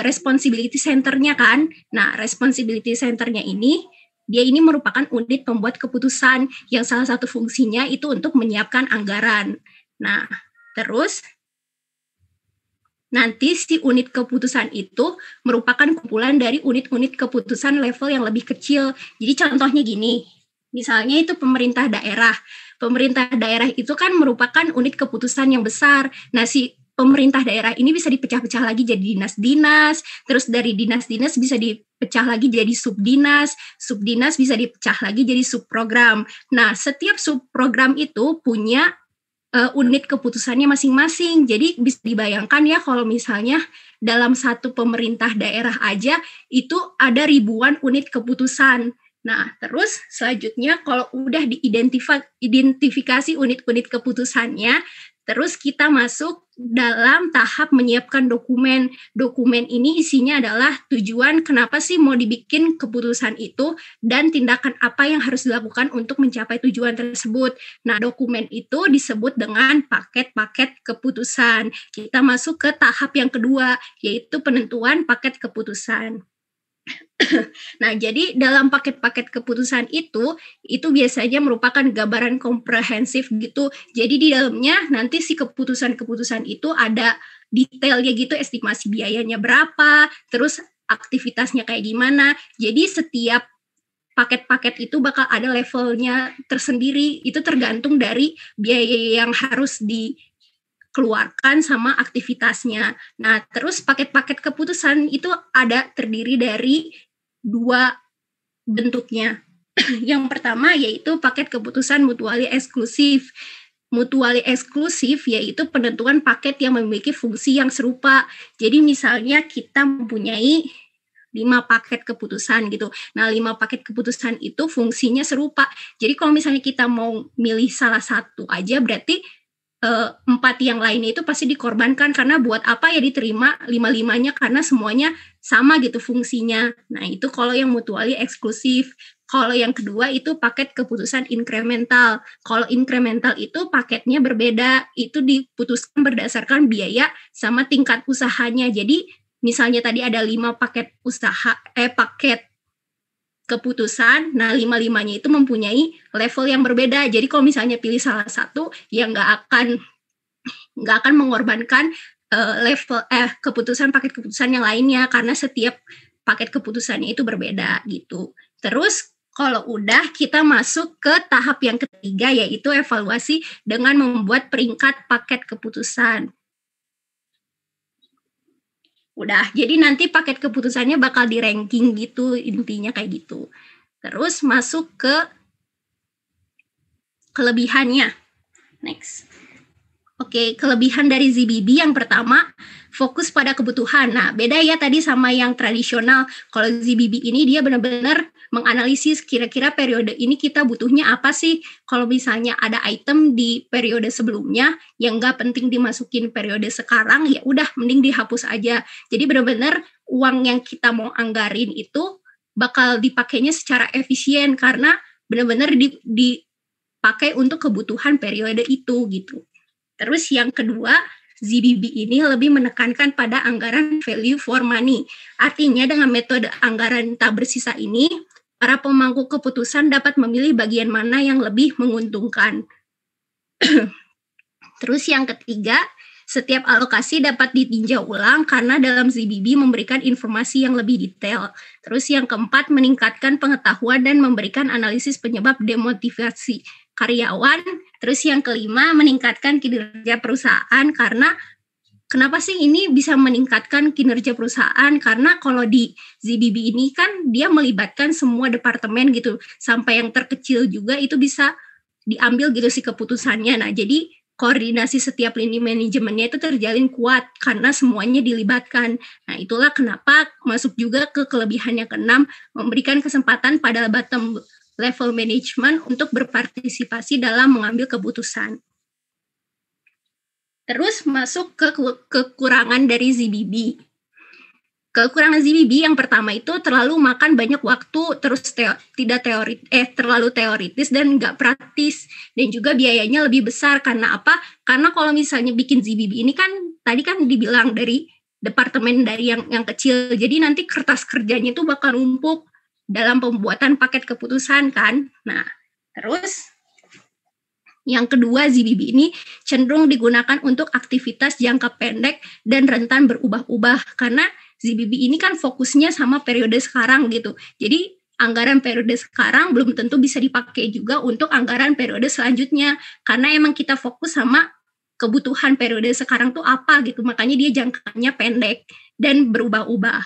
[SPEAKER 6] responsibility center-nya kan. Nah, responsibility center-nya ini, dia ini merupakan unit pembuat keputusan yang salah satu fungsinya itu untuk menyiapkan anggaran. Nah, terus nanti si unit keputusan itu merupakan kumpulan dari unit-unit keputusan level yang lebih kecil. Jadi contohnya gini, misalnya itu pemerintah daerah. Pemerintah daerah itu kan merupakan unit keputusan yang besar. Nah, si pemerintah daerah ini bisa dipecah-pecah lagi jadi dinas-dinas, terus dari dinas-dinas bisa dipecah lagi jadi subdinas, subdinas bisa dipecah lagi jadi subprogram. Nah, setiap subprogram itu punya unit keputusannya masing-masing. Jadi bisa dibayangkan ya kalau misalnya dalam satu pemerintah daerah aja itu ada ribuan unit keputusan. Nah, terus selanjutnya kalau udah diidentifikasi unit-unit keputusannya, terus kita masuk dalam tahap menyiapkan dokumen. Dokumen ini isinya adalah tujuan kenapa sih mau dibikin keputusan itu dan tindakan apa yang harus dilakukan untuk mencapai tujuan tersebut. Nah, dokumen itu disebut dengan paket-paket keputusan. Kita masuk ke tahap yang kedua, yaitu penentuan paket keputusan. Nah, jadi dalam paket-paket keputusan itu biasanya merupakan gambaran komprehensif gitu. Jadi di dalamnya nanti si keputusan-keputusan itu ada detailnya gitu, estimasi biayanya berapa, terus aktivitasnya kayak gimana. Jadi setiap paket-paket itu bakal ada levelnya tersendiri. Itu tergantung dari biaya yang harus dikeluarkan sama aktivitasnya. Nah, terus paket-paket keputusan itu terdiri dari 2 bentuknya. Yang pertama yaitu paket keputusan mutually eksklusif. Mutually eksklusif yaitu penentuan paket yang memiliki fungsi yang serupa. Jadi misalnya kita mempunyai 5 paket keputusan gitu. Nah, 5 paket keputusan itu fungsinya serupa. Jadi kalau misalnya kita mau milih salah satu aja berarti 4 yang lainnya itu pasti dikorbankan karena buat apa ya diterima 5-5-nya karena semuanya sama gitu fungsinya. Nah, itu kalau yang mutually eksklusif. Kalau yang kedua itu paket keputusan inkremental. Kalau inkremental itu paketnya berbeda, itu diputuskan berdasarkan biaya sama tingkat usahanya. Jadi misalnya tadi ada 5 paket paket keputusan, nah 5-5-nya itu mempunyai level yang berbeda. Jadi kalau misalnya pilih salah satu, ya nggak akan mengorbankan paket keputusan yang lainnya, karena setiap paket keputusannya itu berbeda gitu. Terus kalau udah, kita masuk ke tahap yang ketiga, yaitu evaluasi dengan membuat peringkat paket keputusan. Udah, jadi nanti paket keputusannya bakal di ranking gitu, intinya kayak gitu. Terus masuk ke kelebihannya. Next. Oke, kelebihan dari ZBB yang pertama, fokus pada kebutuhan. Nah, beda ya tadi sama yang tradisional. Kalau ZBB ini dia benar-benar menganalisis kira-kira periode ini kita butuhnya apa sih. Kalau misalnya ada item di periode sebelumnya yang nggak penting dimasukin periode sekarang, ya udah mending dihapus aja. Jadi benar-benar uang yang kita mau anggarin itu bakal dipakainya secara efisien karena benar-benar dipakai untuk kebutuhan periode itu gitu. Terus yang kedua, ZBB ini lebih menekankan pada anggaran value for money. Artinya dengan metode anggaran tak bersisa ini, para pemangku keputusan dapat memilih bagian mana yang lebih menguntungkan. Terus yang ketiga, setiap alokasi dapat ditinjau ulang karena dalam ZBB memberikan informasi yang lebih detail. Terus yang keempat, meningkatkan pengetahuan dan memberikan analisis penyebab demotivasi karyawan. Terus yang kelima, meningkatkan kinerja perusahaan karena kenapa sih ini bisa meningkatkan kinerja perusahaan? Karena kalau di ZBB ini kan dia melibatkan semua departemen gitu, sampai yang terkecil juga itu bisa diambil gitu sih keputusannya. Nah, jadi koordinasi setiap lini manajemennya itu terjalin kuat karena semuanya dilibatkan. Nah, itulah kenapa masuk juga ke kelebihan yang keenam, memberikan kesempatan pada bottom level management untuk berpartisipasi dalam mengambil keputusan. Terus masuk ke kekurangan dari ZBB. Kekurangan ZBB yang pertama itu terlalu makan banyak waktu, terus terlalu teoritis dan nggak praktis, dan juga biayanya lebih besar. Karena apa? Karena kalau misalnya bikin ZBB ini kan tadi kan dibilang dari departemen dari yang kecil, jadi nanti kertas kerjanya itu bakal numpuk dalam pembuatan paket keputusan kan. Nah, terus yang kedua, ZBB ini cenderung digunakan untuk aktivitas jangka pendek dan rentan berubah-ubah karena ZBB ini kan fokusnya sama periode sekarang gitu. Jadi anggaran periode sekarang belum tentu bisa dipakai juga untuk anggaran periode selanjutnya karena emang kita fokus sama kebutuhan periode sekarang tuh apa gitu. Makanya dia jangkanya pendek dan berubah-ubah.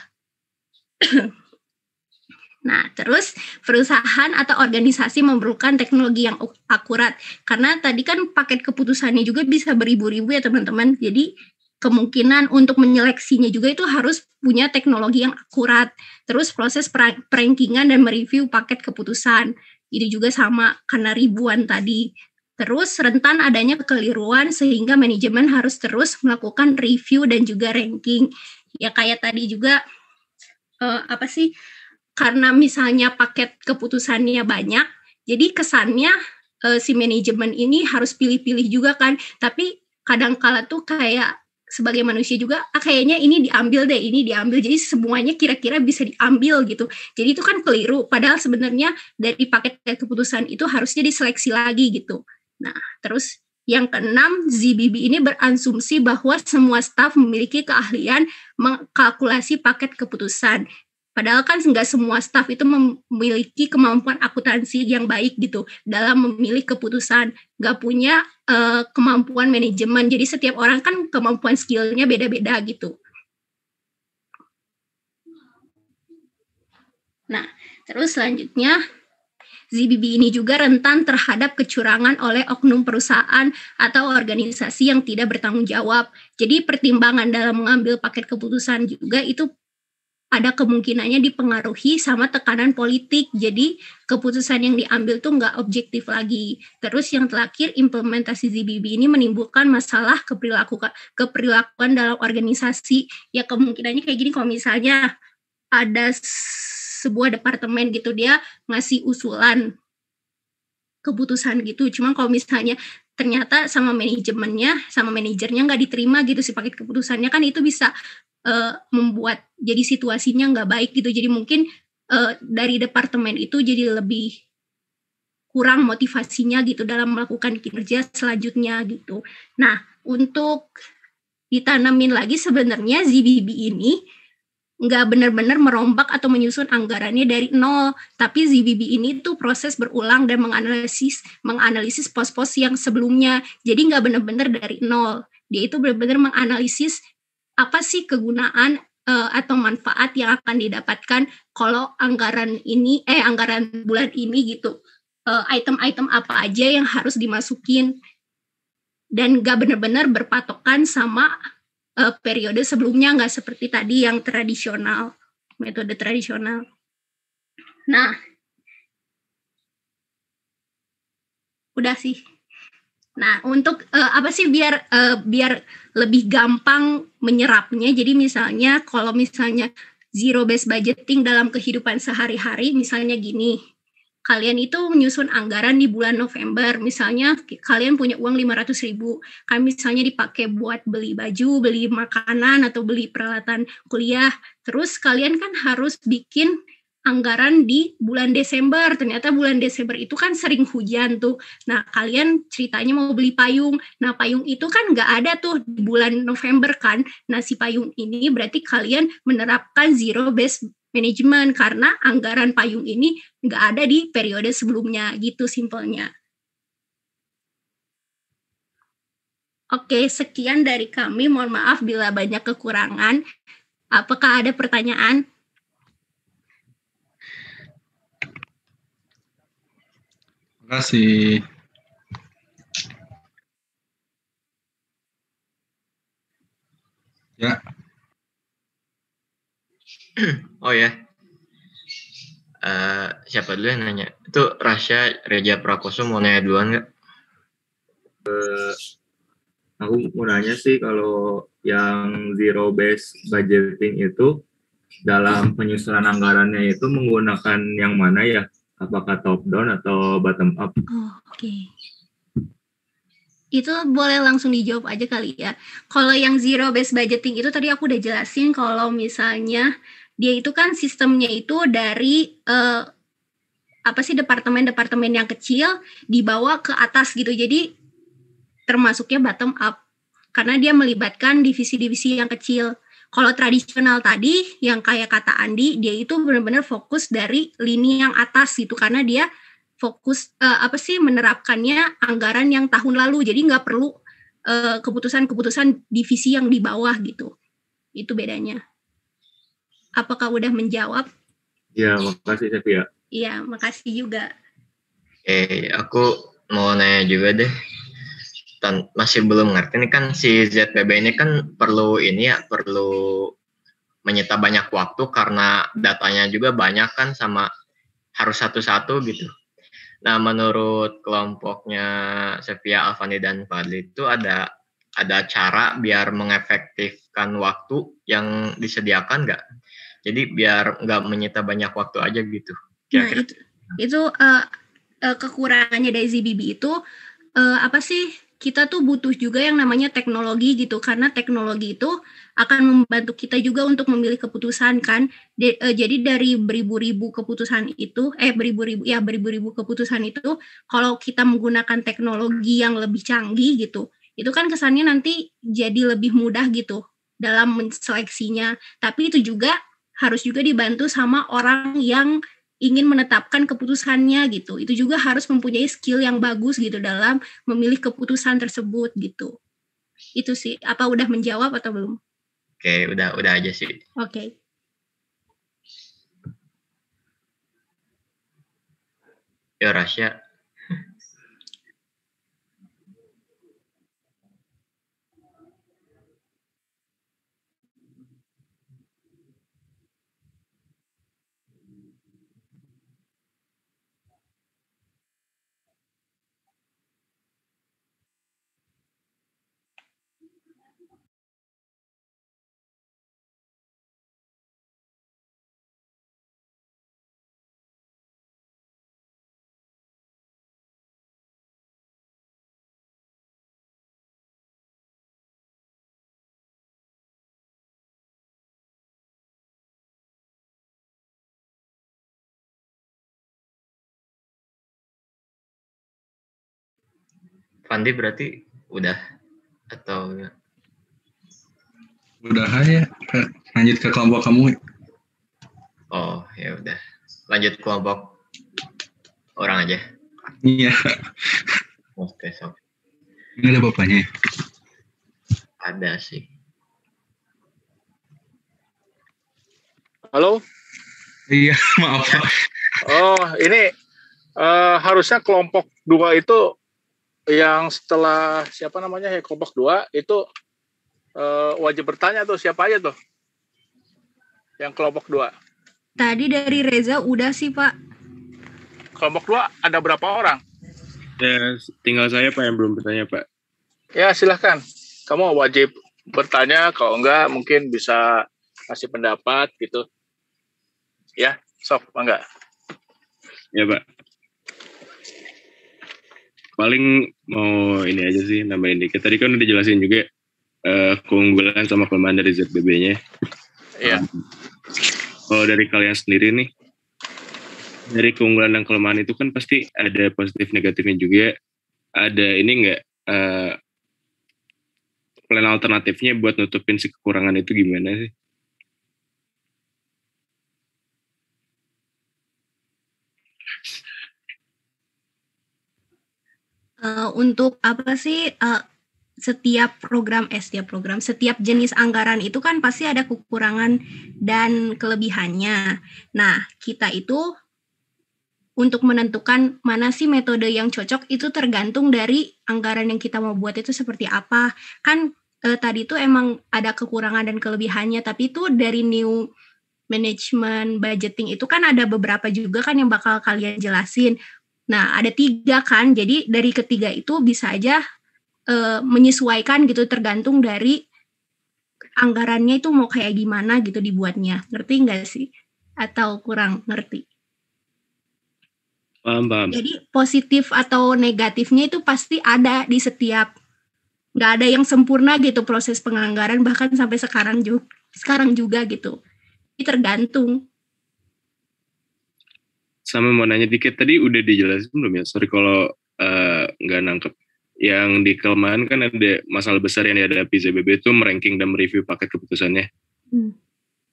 [SPEAKER 6] Nah, terus perusahaan atau organisasi memerlukan teknologi yang akurat. Karena tadi kan paket keputusannya juga bisa beribu-ribu ya teman-teman. Jadi kemungkinan untuk menyeleksinya juga itu harus punya teknologi yang akurat. Terus proses perankingan dan mereview paket keputusan. Ini juga sama karena ribuan tadi. Terus rentan adanya kekeliruan sehingga manajemen harus terus melakukan review dan juga ranking. Ya kayak tadi juga karena misalnya paket keputusannya banyak, jadi kesannya si manajemen ini harus pilih-pilih juga kan. Tapi kadang-kala tuh kayak sebagai manusia juga, kayaknya ini diambil deh, ini diambil. Jadi semuanya kira-kira bisa diambil gitu. Jadi itu kan keliru. Padahal sebenarnya dari paket keputusan itu harusnya diseleksi lagi gitu. Nah, terus yang keenam, ZBB ini berasumsi bahwa semua staf memiliki keahlian mengkalkulasi paket keputusan. Padahal kan nggak semua staf itu memiliki kemampuan akuntansi yang baik gitu dalam memilih keputusan. Nggak punya kemampuan manajemen. Jadi setiap orang kan kemampuan skillnya beda-beda gitu. Nah, terus selanjutnya ZBB ini juga rentan terhadap kecurangan oleh oknum perusahaan atau organisasi yang tidak bertanggung jawab. Jadi pertimbangan dalam mengambil paket keputusan juga itu ada kemungkinannya dipengaruhi sama tekanan politik. Jadi keputusan yang diambil tuh nggak objektif lagi. Terus yang terakhir, implementasi ZBB ini menimbulkan masalah keperlakuan dalam organisasi. Ya kemungkinannya kayak gini, kalau misalnya ada sebuah departemen gitu, dia ngasih usulan keputusan gitu. Cuma kalau misalnya ternyata sama manajemennya, sama manajernya nggak diterima gitu si paket keputusannya, kan itu bisa membuat jadi situasinya nggak baik gitu. Jadi mungkin dari departemen itu jadi lebih kurang motivasinya gitu dalam melakukan kinerja selanjutnya gitu. Nah, untuk ditanamin lagi sebenarnya ZBB ini nggak benar-benar merombak atau menyusun anggarannya dari nol, tapi ZBB ini tuh proses berulang dan menganalisis pos-pos yang sebelumnya. Jadi nggak benar-benar dari nol. Dia itu benar-benar menganalisis apa sih kegunaan atau manfaat yang akan didapatkan kalau anggaran bulan ini gitu. Item-item apa aja yang harus dimasukin, dan nggak benar-benar berpatokan sama periode sebelumnya, nggak seperti tadi yang tradisional, metode tradisional. Nah, udah sih. Nah, untuk apa sih biar lebih gampang menyerapnya, jadi misalnya kalau misalnya zero based budgeting dalam kehidupan sehari-hari, misalnya gini, kalian itu menyusun anggaran di bulan November, misalnya kalian punya uang 500.000, kan misalnya dipakai buat beli baju, beli makanan, atau beli peralatan kuliah, terus kalian kan harus bikin anggaran di bulan Desember, ternyata bulan Desember itu kan sering hujan tuh, nah kalian ceritanya mau beli payung, nah payung itu kan nggak ada tuh di bulan November kan, nah si payung ini berarti kalian menerapkan zero based manajemen karena anggaran payung ini nggak ada di periode sebelumnya, gitu simpelnya. Oke, sekian dari kami. Mohon maaf bila banyak kekurangan. Apakah ada pertanyaan?
[SPEAKER 3] Terima kasih. Ya.
[SPEAKER 4] Oh ya, siapa dulu yang nanya? Itu Rasya Reja Prakoso mau nanya duluan nggak?
[SPEAKER 7] Aku mau nanya sih, kalau yang zero based budgeting itu dalam penyusunan anggarannya itu menggunakan yang mana ya? Apakah top down atau bottom up?
[SPEAKER 6] Oh, oke. Itu boleh langsung dijawab aja kali ya. Kalau yang zero based budgeting itu tadi aku udah jelasin, kalau misalnya dia itu kan sistemnya itu dari departemen-departemen yang kecil dibawa ke atas gitu. Jadi termasuknya bottom up karena dia melibatkan divisi-divisi yang kecil. Kalau tradisional tadi yang kayak kata Andi, dia itu benar-benar fokus dari lini yang atas gitu, karena dia fokus menerapkannya anggaran yang tahun lalu, jadi nggak perlu keputusan-keputusan divisi yang di bawah gitu. Itu bedanya. Apakah udah menjawab?
[SPEAKER 7] Ya, makasih Sevia.
[SPEAKER 6] Iya, makasih juga.
[SPEAKER 4] Aku mau nanya juga deh. Masih belum ngerti nih, kan si ZBB ini kan perlu menyita banyak waktu karena datanya juga banyak kan, sama harus satu-satu gitu. Nah, menurut kelompoknya Sevia, Alfani, dan Fadli itu ada cara biar mengefektifkan waktu yang disediakan nggak? Jadi biar nggak menyita banyak waktu aja gitu. Kira-kira.
[SPEAKER 6] Nah, itu kekurangannya dari ZBB itu apa sih? Kita tuh butuh juga yang namanya teknologi gitu, karena teknologi itu akan membantu kita juga untuk memilih keputusan kan. Jadi dari beribu-ribu keputusan itu, beribu-ribu keputusan itu, kalau kita menggunakan teknologi yang lebih canggih gitu, itu kan kesannya nanti jadi lebih mudah gitu dalam menseleksinya. Tapi itu juga harus juga dibantu sama orang yang ingin menetapkan keputusannya gitu. Itu juga harus mempunyai skill yang bagus gitu dalam memilih keputusan tersebut gitu. Itu sih. Apa udah menjawab atau belum?
[SPEAKER 4] Oke, udah aja sih.
[SPEAKER 6] Oke.
[SPEAKER 4] Yo, Rasya. Fandi berarti udah atau
[SPEAKER 3] Udah ya, lanjut ke kelompok kamu.
[SPEAKER 4] oh ya udah lanjut kelompok orang aja.
[SPEAKER 3] Iya,
[SPEAKER 4] Oke, sok.
[SPEAKER 3] ini ada bapaknya.
[SPEAKER 4] Ada sih.
[SPEAKER 8] Halo?
[SPEAKER 3] Iya, maaf Pak.
[SPEAKER 8] Oh, ini harusnya kelompok 2 itu yang setelah siapa namanya ya kelompok 2 itu wajib bertanya tuh siapa aja tuh yang kelompok 2.
[SPEAKER 6] Tadi dari Reza udah sih Pak.
[SPEAKER 8] Kelompok 2 ada berapa orang?
[SPEAKER 9] Ya, tinggal saya Pak yang belum bertanya Pak.
[SPEAKER 8] Ya silahkan, kamu wajib bertanya, kalau enggak mungkin bisa kasih pendapat gitu. Ya, sok, enggak?
[SPEAKER 9] Ya Pak. Paling mau ini aja sih, nambahin dikit. Tadi kan udah dijelasin juga keunggulan sama kelemahan dari ZBB-nya.
[SPEAKER 8] Iya.
[SPEAKER 9] Kalau dari kalian sendiri nih, dari keunggulan dan kelemahan itu kan pasti ada positif negatifnya juga. Ada ini enggak plan alternatifnya buat nutupin si kekurangan itu gimana sih?
[SPEAKER 6] Untuk apa sih setiap jenis anggaran itu kan pasti ada kekurangan dan kelebihannya. Nah, kita itu untuk menentukan mana sih metode yang cocok itu tergantung dari anggaran yang kita mau buat itu seperti apa. Kan tadi itu emang ada kekurangan dan kelebihannya, tapi itu dari new management budgeting itu kan ada beberapa juga kan yang bakal kalian jelasin. Nah, ada 3 kan, jadi dari ketiga itu bisa aja menyesuaikan gitu, tergantung dari anggarannya itu mau kayak gimana gitu dibuatnya. Ngerti nggak sih? Atau kurang ngerti?
[SPEAKER 9] Paham.
[SPEAKER 6] Jadi positif atau negatifnya itu pasti ada di setiap, nggak ada yang sempurna gitu proses penganggaran, bahkan sampai sekarang juga gitu. Ini tergantung.
[SPEAKER 9] Sama mau nanya dikit, tadi udah dijelasin belum ya? Sorry kalau nggak nangkep. Yang di kelemahan kan ada masalah besar yang dihadapi ZBB itu meranking dan mereview paket keputusannya.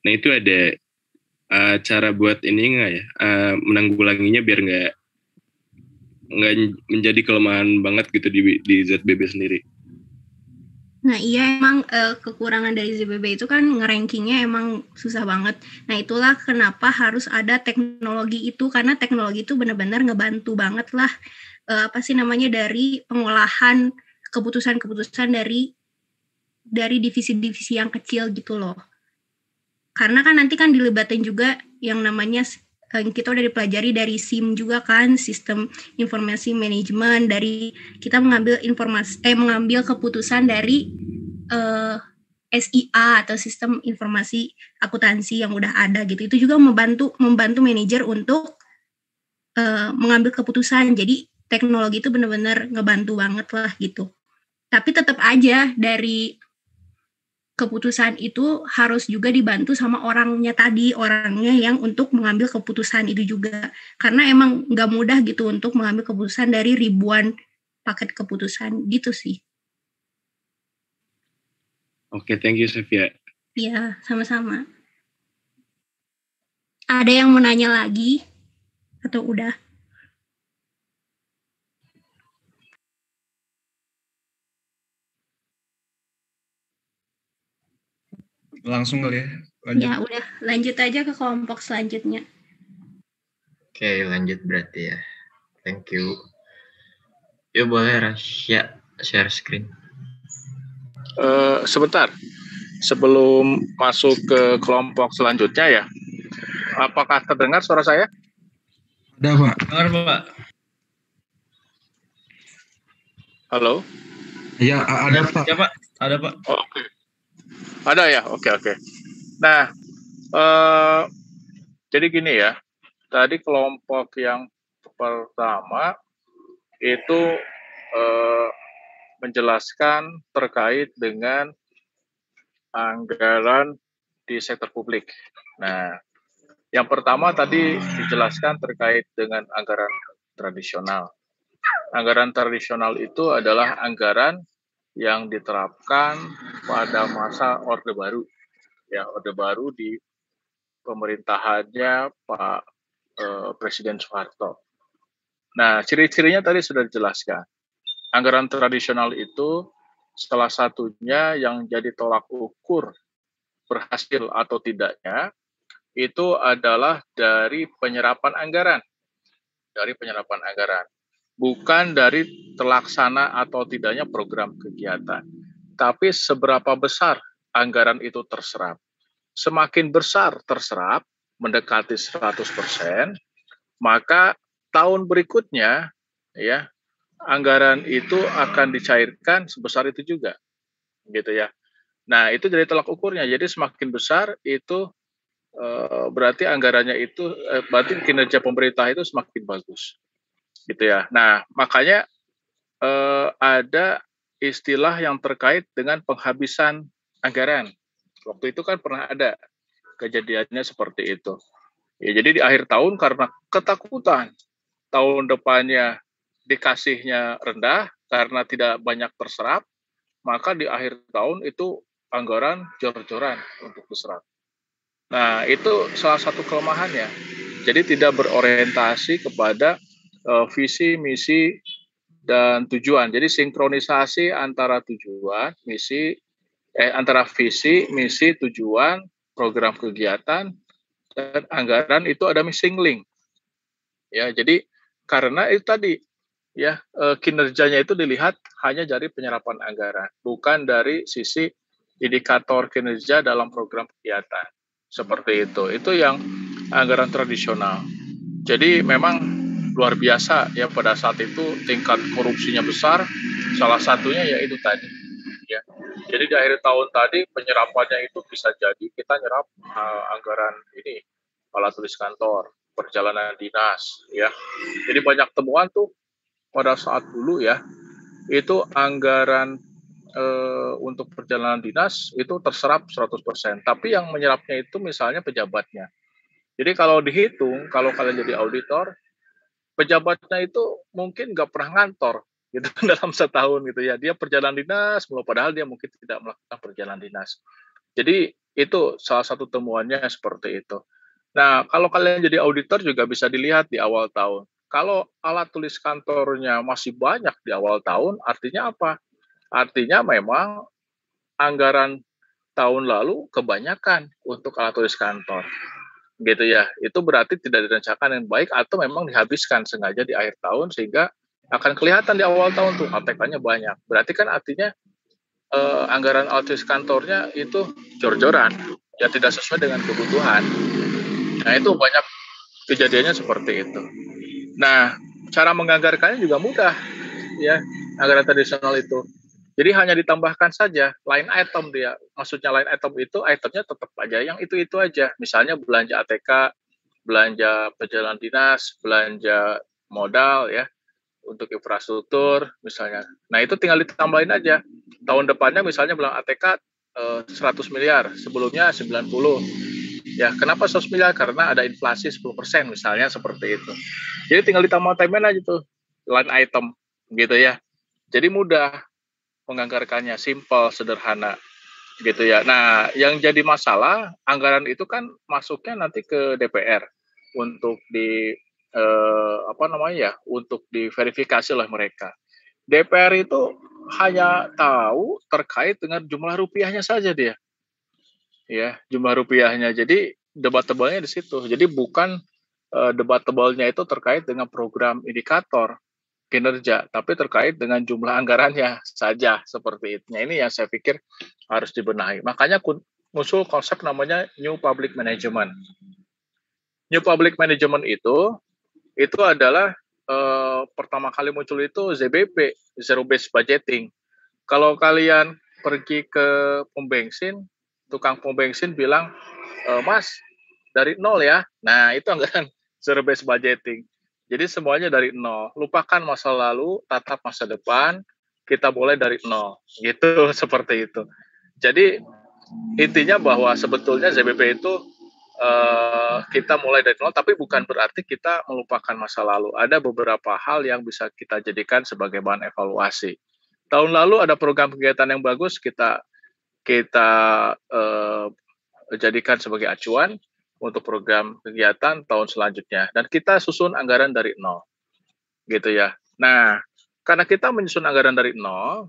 [SPEAKER 9] Nah itu ada cara buat ini nggak ya? Menanggulanginya biar nggak menjadi kelemahan banget gitu di ZBB sendiri.
[SPEAKER 6] Nah iya emang kekurangan dari ZBB itu kan ngerankingnya emang susah banget. Nah itulah kenapa harus ada teknologi itu, karena teknologi itu benar-benar ngebantu banget lah dari pengolahan keputusan-keputusan dari divisi-divisi yang kecil gitu loh. Karena kan nanti kan dilibatin juga yang namanya kita udah dipelajari dari SIM juga kan, sistem informasi manajemen, dari kita mengambil keputusan dari SIA atau sistem informasi akuntansi yang udah ada gitu. Itu juga membantu manajer untuk mengambil keputusan. Jadi teknologi itu benar-benar ngebantu banget lah gitu. Tapi tetap aja dari keputusan itu harus juga dibantu sama orangnya yang untuk mengambil keputusan itu juga. Karena emang nggak mudah gitu untuk mengambil keputusan dari ribuan paket keputusan gitu sih.
[SPEAKER 9] Oke, thank you Sofia.
[SPEAKER 6] Iya, sama-sama. Ada yang mau nanya lagi? Atau udah?
[SPEAKER 5] Langsung kali ya, lanjut.
[SPEAKER 6] Ya udah, lanjut aja ke kelompok selanjutnya.
[SPEAKER 4] Oke, lanjut berarti ya. Thank you. Yuk boleh Rasya share screen.
[SPEAKER 8] Sebentar, sebelum masuk ke kelompok selanjutnya ya, apakah terdengar suara saya?
[SPEAKER 3] Ada Pak.
[SPEAKER 5] Dengar Pak.
[SPEAKER 8] Halo?
[SPEAKER 3] Ya ada Pak.
[SPEAKER 5] Ya Pak, ada Pak.
[SPEAKER 8] Oh, oke. Ada ya, oke. Nah, jadi gini ya, tadi kelompok yang pertama itu menjelaskan terkait dengan anggaran di sektor publik. Nah, yang pertama tadi dijelaskan terkait dengan anggaran tradisional. Anggaran tradisional itu adalah anggaran yang diterapkan pada masa Orde Baru. Ya, Orde Baru di pemerintahannya Pak Presiden Soeharto. Nah, ciri-cirinya tadi sudah dijelaskan. Anggaran tradisional itu salah satunya yang jadi tolak ukur berhasil atau tidaknya itu adalah dari penyerapan anggaran. Dari penyerapan anggaran. Bukan dari terlaksana atau tidaknya program kegiatan. Tapi seberapa besar anggaran itu terserap. Semakin besar terserap, mendekati 100%, maka tahun berikutnya ya anggaran itu akan dicairkan sebesar itu juga, gitu ya. Nah, itu jadi tolak ukurnya. Jadi semakin besar itu berarti anggarannya itu berarti kinerja pemerintah itu semakin bagus, gitu ya. Nah, makanya ada istilah yang terkait dengan penghabisan anggaran. Waktu itu kan pernah ada kejadiannya seperti itu. Ya, jadi di akhir tahun karena ketakutan tahun depannya dikasihnya rendah karena tidak banyak terserap, maka di akhir tahun itu anggaran jor-joran untuk diserap. Nah, itu salah satu kelemahannya. Jadi tidak berorientasi kepada visi, misi, dan tujuan. Jadi sinkronisasi antara tujuan, misi, antara visi, misi, tujuan, program kegiatan, dan anggaran itu ada missing link. Ya, jadi karena itu tadi ya kinerjanya itu dilihat hanya dari penyerapan anggaran, bukan dari sisi indikator kinerja dalam program kegiatan. Seperti itu. Itu yang anggaran tradisional. Jadi memang luar biasa ya pada saat itu tingkat korupsinya besar. Salah satunya ya itu tadi. Ya. Jadi di akhir tahun tadi penyerapannya itu bisa jadi kita nyerap anggaran ini alat tulis kantor, perjalanan dinas, ya. Jadi banyak temuan tuh pada saat dulu ya, itu anggaran untuk perjalanan dinas itu terserap 100%. Tapi yang menyerapnya itu misalnya pejabatnya. Jadi kalau dihitung, kalau kalian jadi auditor, pejabatnya itu mungkin nggak pernah ngantor gitu dalam setahun gitu ya. Dia perjalanan dinas, padahal dia mungkin tidak melakukan perjalanan dinas. Jadi itu salah satu temuannya seperti itu. Nah, kalau kalian jadi auditor juga bisa dilihat di awal tahun. Kalau alat tulis kantornya masih banyak di awal tahun, artinya apa? Artinya memang anggaran tahun lalu kebanyakan untuk alat tulis kantor. Gitu ya. Itu berarti tidak direncanakan yang baik atau memang dihabiskan sengaja di akhir tahun sehingga akan kelihatan di awal tahun tuh ATK-nya banyak. Berarti kan artinya anggaran alat tulis kantornya itu jor-joran, ya tidak sesuai dengan kebutuhan. Nah, itu banyak kejadiannya seperti itu. Nah, cara menganggarkannya juga mudah, ya, anggaran tradisional itu. Jadi hanya ditambahkan saja line item dia. Maksudnya line item itu itemnya tetap aja yang itu aja. Misalnya belanja ATK, belanja perjalanan dinas, belanja modal ya untuk infrastruktur misalnya. Nah, itu tinggal ditambahin aja. Tahun depannya misalnya bilang ATK 100 miliar, sebelumnya 90. Ya, kenapa 100 miliar? Karena ada inflasi 10% misalnya seperti itu. Jadi tinggal ditambah-tambahin aja tuh line item gitu ya. Jadi mudah menganggarkannya, simple, sederhana gitu ya. Nah, yang jadi masalah anggaran itu kan masuknya nanti ke DPR untuk untuk diverifikasi oleh mereka. DPR itu hanya tahu terkait dengan jumlah rupiahnya saja dia. Ya, jumlah rupiahnya. Jadi debat-tebalnya di situ. Jadi bukan debat-tebalnya itu terkait dengan program indikator kinerja, tapi terkait dengan jumlah anggarannya saja seperti itu. Nah, ini yang saya pikir harus dibenahi. Makanya muncul konsep namanya New Public Management. New Public Management itu adalah pertama kali muncul itu ZBB, Zero Based Budgeting. Kalau kalian pergi ke pom bensin, tukang pom bensin bilang, Mas, dari nol ya. Nah, itu anggaran Zero Based Budgeting. Jadi semuanya dari nol. Lupakan masa lalu, tatap masa depan, kita mulai dari nol. Gitu, seperti itu. Jadi intinya bahwa sebetulnya ZBB itu kita mulai dari nol, tapi bukan berarti kita melupakan masa lalu. Ada beberapa hal yang bisa kita jadikan sebagai bahan evaluasi. Tahun lalu ada program kegiatan yang bagus, kita jadikan sebagai acuan untuk program kegiatan tahun selanjutnya. Dan kita susun anggaran dari nol, gitu ya. Nah, karena kita menyusun anggaran dari nol,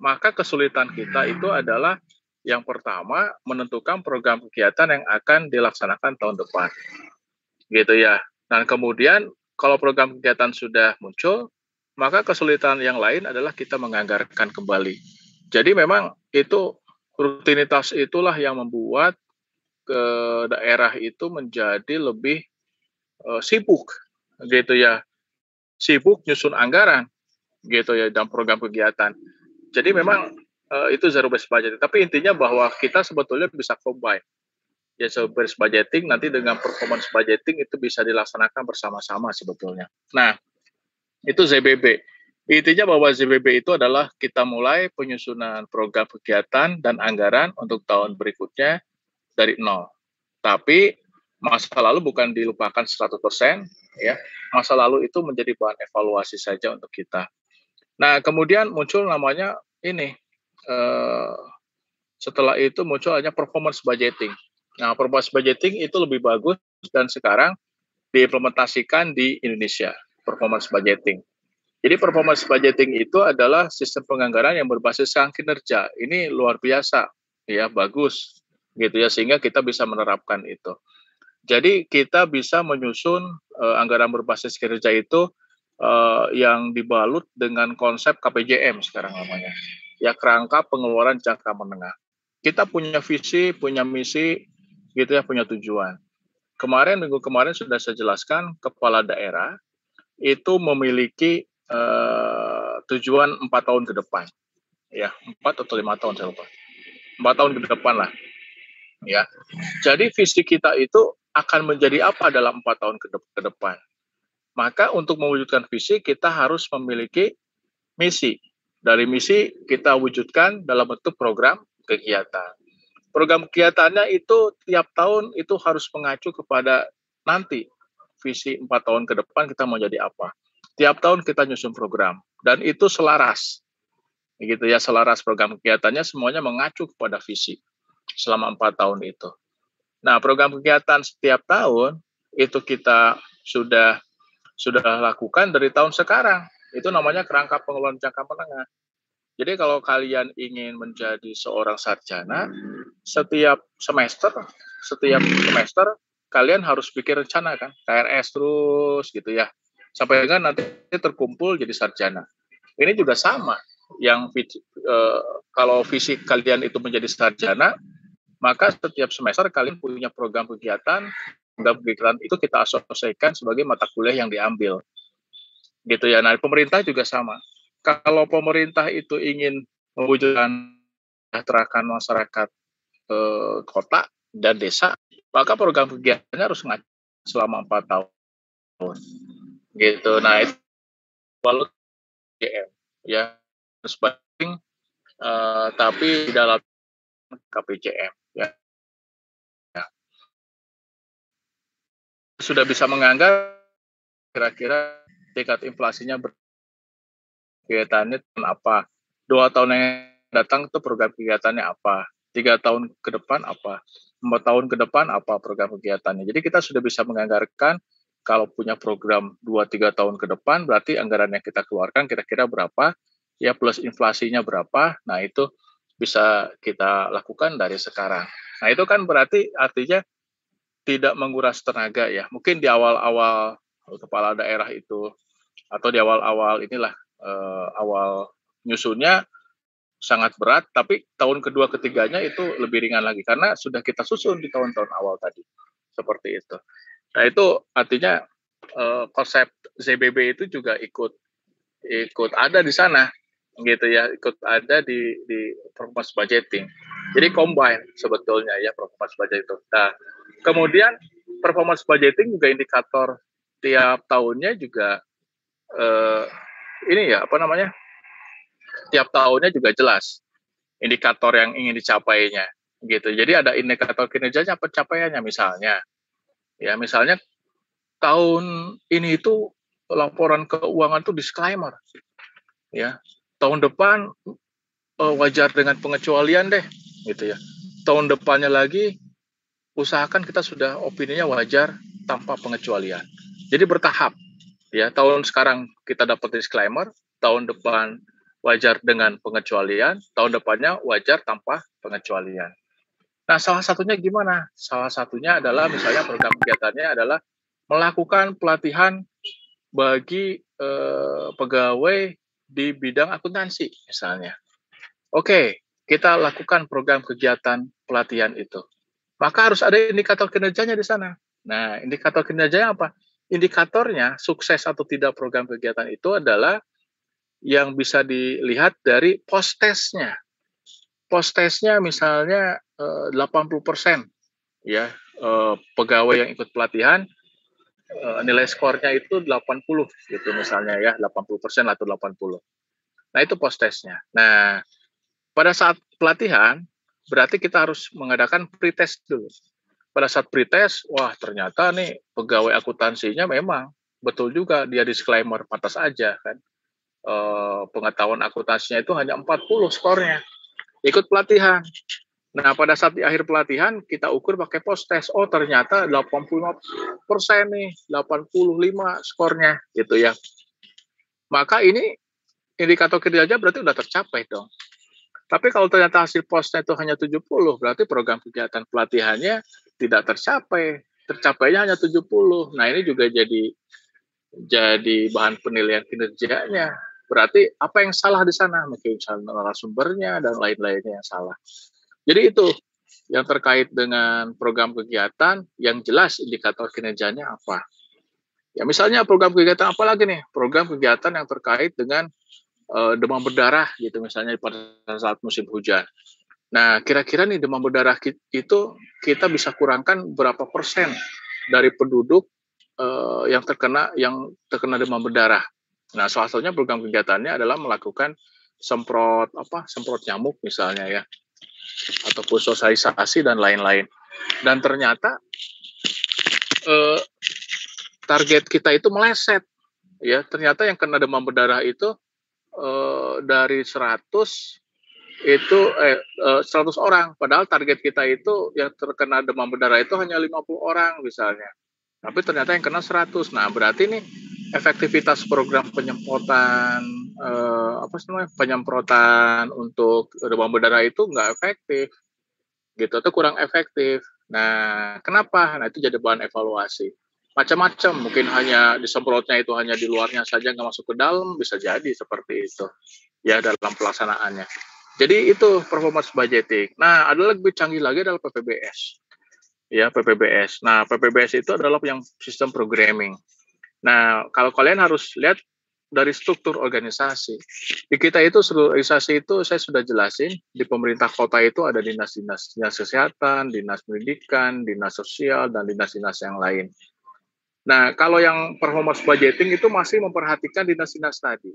[SPEAKER 8] maka kesulitan kita itu adalah yang pertama menentukan program kegiatan yang akan dilaksanakan tahun depan, gitu ya. Dan kemudian kalau program kegiatan sudah muncul, maka kesulitan yang lain adalah kita menganggarkan kembali. Jadi memang itu rutinitas itulah yang membuat ke daerah itu menjadi lebih sibuk, gitu ya. Sibuk nyusun anggaran, gitu ya, dalam program kegiatan. Jadi memang itu zero based budgeting. Tapi intinya bahwa kita sebetulnya bisa combine. Ya, zero based budgeting nanti dengan performance budgeting itu bisa dilaksanakan bersama-sama sebetulnya. Nah, itu ZBB. Intinya bahwa ZBB itu adalah kita mulai penyusunan program kegiatan dan anggaran untuk tahun berikutnya dari nol. Tapi masa lalu bukan dilupakan 100%, ya. Masa lalu itu menjadi bahan evaluasi saja untuk kita. Nah, kemudian muncul namanya ini, setelah itu muncul hanya performance budgeting. Nah, performance budgeting itu lebih bagus dan sekarang diimplementasikan di Indonesia, performance budgeting. Jadi performance budgeting itu adalah sistem penganggaran yang berbasis kinerja. Ini luar biasa, ya, bagus, gitu ya, sehingga kita bisa menerapkan itu. Jadi kita bisa menyusun anggaran berbasis kinerja itu yang dibalut dengan konsep KPJM sekarang namanya, ya, kerangka pengeluaran jangka menengah. Kita punya visi, punya misi, gitu ya, punya tujuan. Minggu kemarin sudah saya jelaskan, kepala daerah itu memiliki tujuan 4 tahun ke depan, ya, 4 atau 5 tahun saya lupa, 4 tahun ke depan lah, ya. Jadi visi kita itu akan menjadi apa dalam 4 tahun ke depan. Maka untuk mewujudkan visi kita harus memiliki misi. Dari misi kita wujudkan dalam bentuk program kegiatan. Program kegiatannya itu tiap tahun itu harus mengacu kepada nanti visi 4 tahun ke depan kita mau jadi apa. Tiap tahun kita nyusun program dan itu selaras, gitu ya, selaras program kegiatannya semuanya mengacu kepada visi selama 4 tahun itu. Nah, program kegiatan setiap tahun itu kita sudah lakukan dari tahun sekarang. Itu namanya kerangka pengeluaran jangka menengah. Jadi kalau kalian ingin menjadi seorang sarjana, setiap semester kalian harus bikin rencana kan, KRS terus gitu ya, sampai kan nanti terkumpul jadi sarjana. Ini juga sama, yang kalau visi kalian itu menjadi sarjana, maka setiap semester kalian punya program kegiatan itu kita asosiasikan sebagai mata kuliah yang diambil, gitu ya. Nah, pemerintah juga sama. Kalau pemerintah itu ingin mewujudkan kesejahterakan masyarakat kota dan desa, maka program kegiatannya harus ngaji selama 4 tahun, gitu. Nah, itu balut KPJM, ya, sebanding tapi di dalam KPJM, ya. Sudah bisa menganggar kira-kira tingkat inflasinya kegiatannya apa, 2 tahun yang datang itu program kegiatannya apa, 3 tahun ke depan apa, 4 tahun ke depan apa program kegiatannya. Jadi kita sudah bisa menganggarkan kalau punya program 2-3 tahun ke depan, berarti anggaran yang kita keluarkan kira-kira berapa, ya, plus inflasinya berapa. Nah, itu bisa kita lakukan dari sekarang. Nah, itu kan berarti artinya tidak menguras tenaga, ya. Mungkin di awal-awal kepala daerah itu atau di awal-awal inilah awal nyusunnya sangat berat, tapi tahun kedua ketiganya itu lebih ringan lagi karena sudah kita susun di tahun-tahun awal tadi, seperti itu. Nah, itu artinya konsep ZBB itu juga ikut ada di sana, gitu ya, ikut ada di performance budgeting. Jadi combine sebetulnya, ya, performance budgeting itu. Nah, kemudian performance budgeting juga indikator tiap tahunnya juga ini ya, apa namanya, tiap tahunnya juga jelas indikator yang ingin dicapainya, gitu. Jadi ada indikator kinerjanya, pencapaiannya misalnya. Ya, misalnya tahun ini itu laporan keuangan itu disclaimer. Ya. Tahun depan wajar dengan pengecualian deh, gitu ya. Tahun depannya lagi usahakan kita sudah opininya wajar tanpa pengecualian. Jadi bertahap. Ya, tahun sekarang kita dapat disclaimer, tahun depan wajar dengan pengecualian, tahun depannya wajar tanpa pengecualian. Nah, salah satunya gimana? Salah satunya adalah misalnya program kegiatannya adalah melakukan pelatihan bagi pegawai di bidang akuntansi misalnya. Oke, kita lakukan program kegiatan pelatihan itu. Maka harus ada indikator kinerjanya di sana. Nah, indikator kinerjanya apa? Indikatornya sukses atau tidak program kegiatan itu adalah yang bisa dilihat dari post-testnya. Post-testnya misalnya 80% ya pegawai yang ikut pelatihan nilai skornya itu 80 gitu misalnya ya, 80% atau 80. Nah, itu post-testnya. Nah, pada saat pelatihan berarti kita harus mengadakan pretest dulu. Pada saat pretest, wah ternyata nih pegawai akuntansinya memang betul juga dia disclaimer pantas aja kan. Pengetahuan akuntansinya itu hanya 40 skornya. Ikut pelatihan. Nah, pada saat di akhir pelatihan kita ukur pakai post-test. Oh, ternyata 85% nih, 85 skornya gitu ya. Maka ini indikator kinerja berarti udah tercapai dong. Tapi kalau ternyata hasil postnya itu hanya 70, berarti program kegiatan pelatihannya tidak tercapai. Tercapainya hanya 70. Nah, ini juga jadi bahan penilaian kinerjanya. Berarti apa yang salah di sana? Mungkin narasumbernya dan lain-lainnya yang salah. Jadi itu yang terkait dengan program kegiatan yang jelas indikator kinerjanya apa. Ya misalnya program kegiatan apa lagi nih? Program kegiatan yang terkait dengan demam berdarah gitu misalnya pada saat musim hujan. Nah, kira-kira nih demam berdarah itu kita bisa kurangkan berapa persen dari penduduk yang terkena demam berdarah. Nah, salah satunya program kegiatannya adalah melakukan semprot nyamuk misalnya ya, ataupun sosialisasi dan lain-lain. Dan ternyata target kita itu meleset. Ya, ternyata yang kena demam berdarah itu dari 100 itu 100 orang, padahal target kita itu yang terkena demam berdarah itu hanya 50 orang misalnya. Tapi ternyata yang kena 100. Nah, berarti nih efektivitas program penyemprotan penyemprotan untuk demam berdarah itu nggak efektif. Gitu, atau kurang efektif. Nah, kenapa? Nah, itu jadi bahan evaluasi. Macam-macam, mungkin hanya disemprotnya itu hanya di luarnya saja, nggak masuk ke dalam, bisa jadi seperti itu ya dalam pelaksanaannya. Jadi itu performance budgeting. Nah, ada lebih canggih lagi adalah PPBS. Ya, PPBS. Nah, PPBS itu adalah yang sistem programming. Nah, kalau kalian harus lihat dari struktur organisasi. Di kita itu struktur organisasi itu saya sudah jelasin, di pemerintah kota itu ada dinas-dinas kesehatan, dinas pendidikan, dinas sosial, dan dinas-dinas yang lain. Nah, kalau yang performance budgeting itu masih memperhatikan dinas-dinas tadi.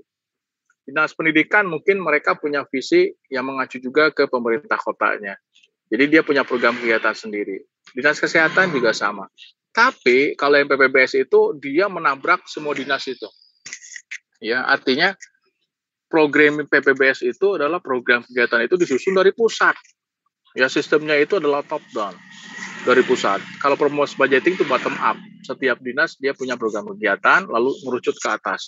[SPEAKER 8] Dinas pendidikan mungkin mereka punya visi yang mengacu juga ke pemerintah kotanya. Jadi dia punya program kegiatan sendiri. Dinas kesehatan juga sama. Tapi kalau yang PPBS itu dia menabrak semua dinas itu. Ya, artinya program PPBS itu adalah program kegiatan itu disusun dari pusat. Ya, sistemnya itu adalah top down dari pusat. Kalau performance budgeting itu bottom up. Setiap dinas dia punya program kegiatan lalu merucut ke atas.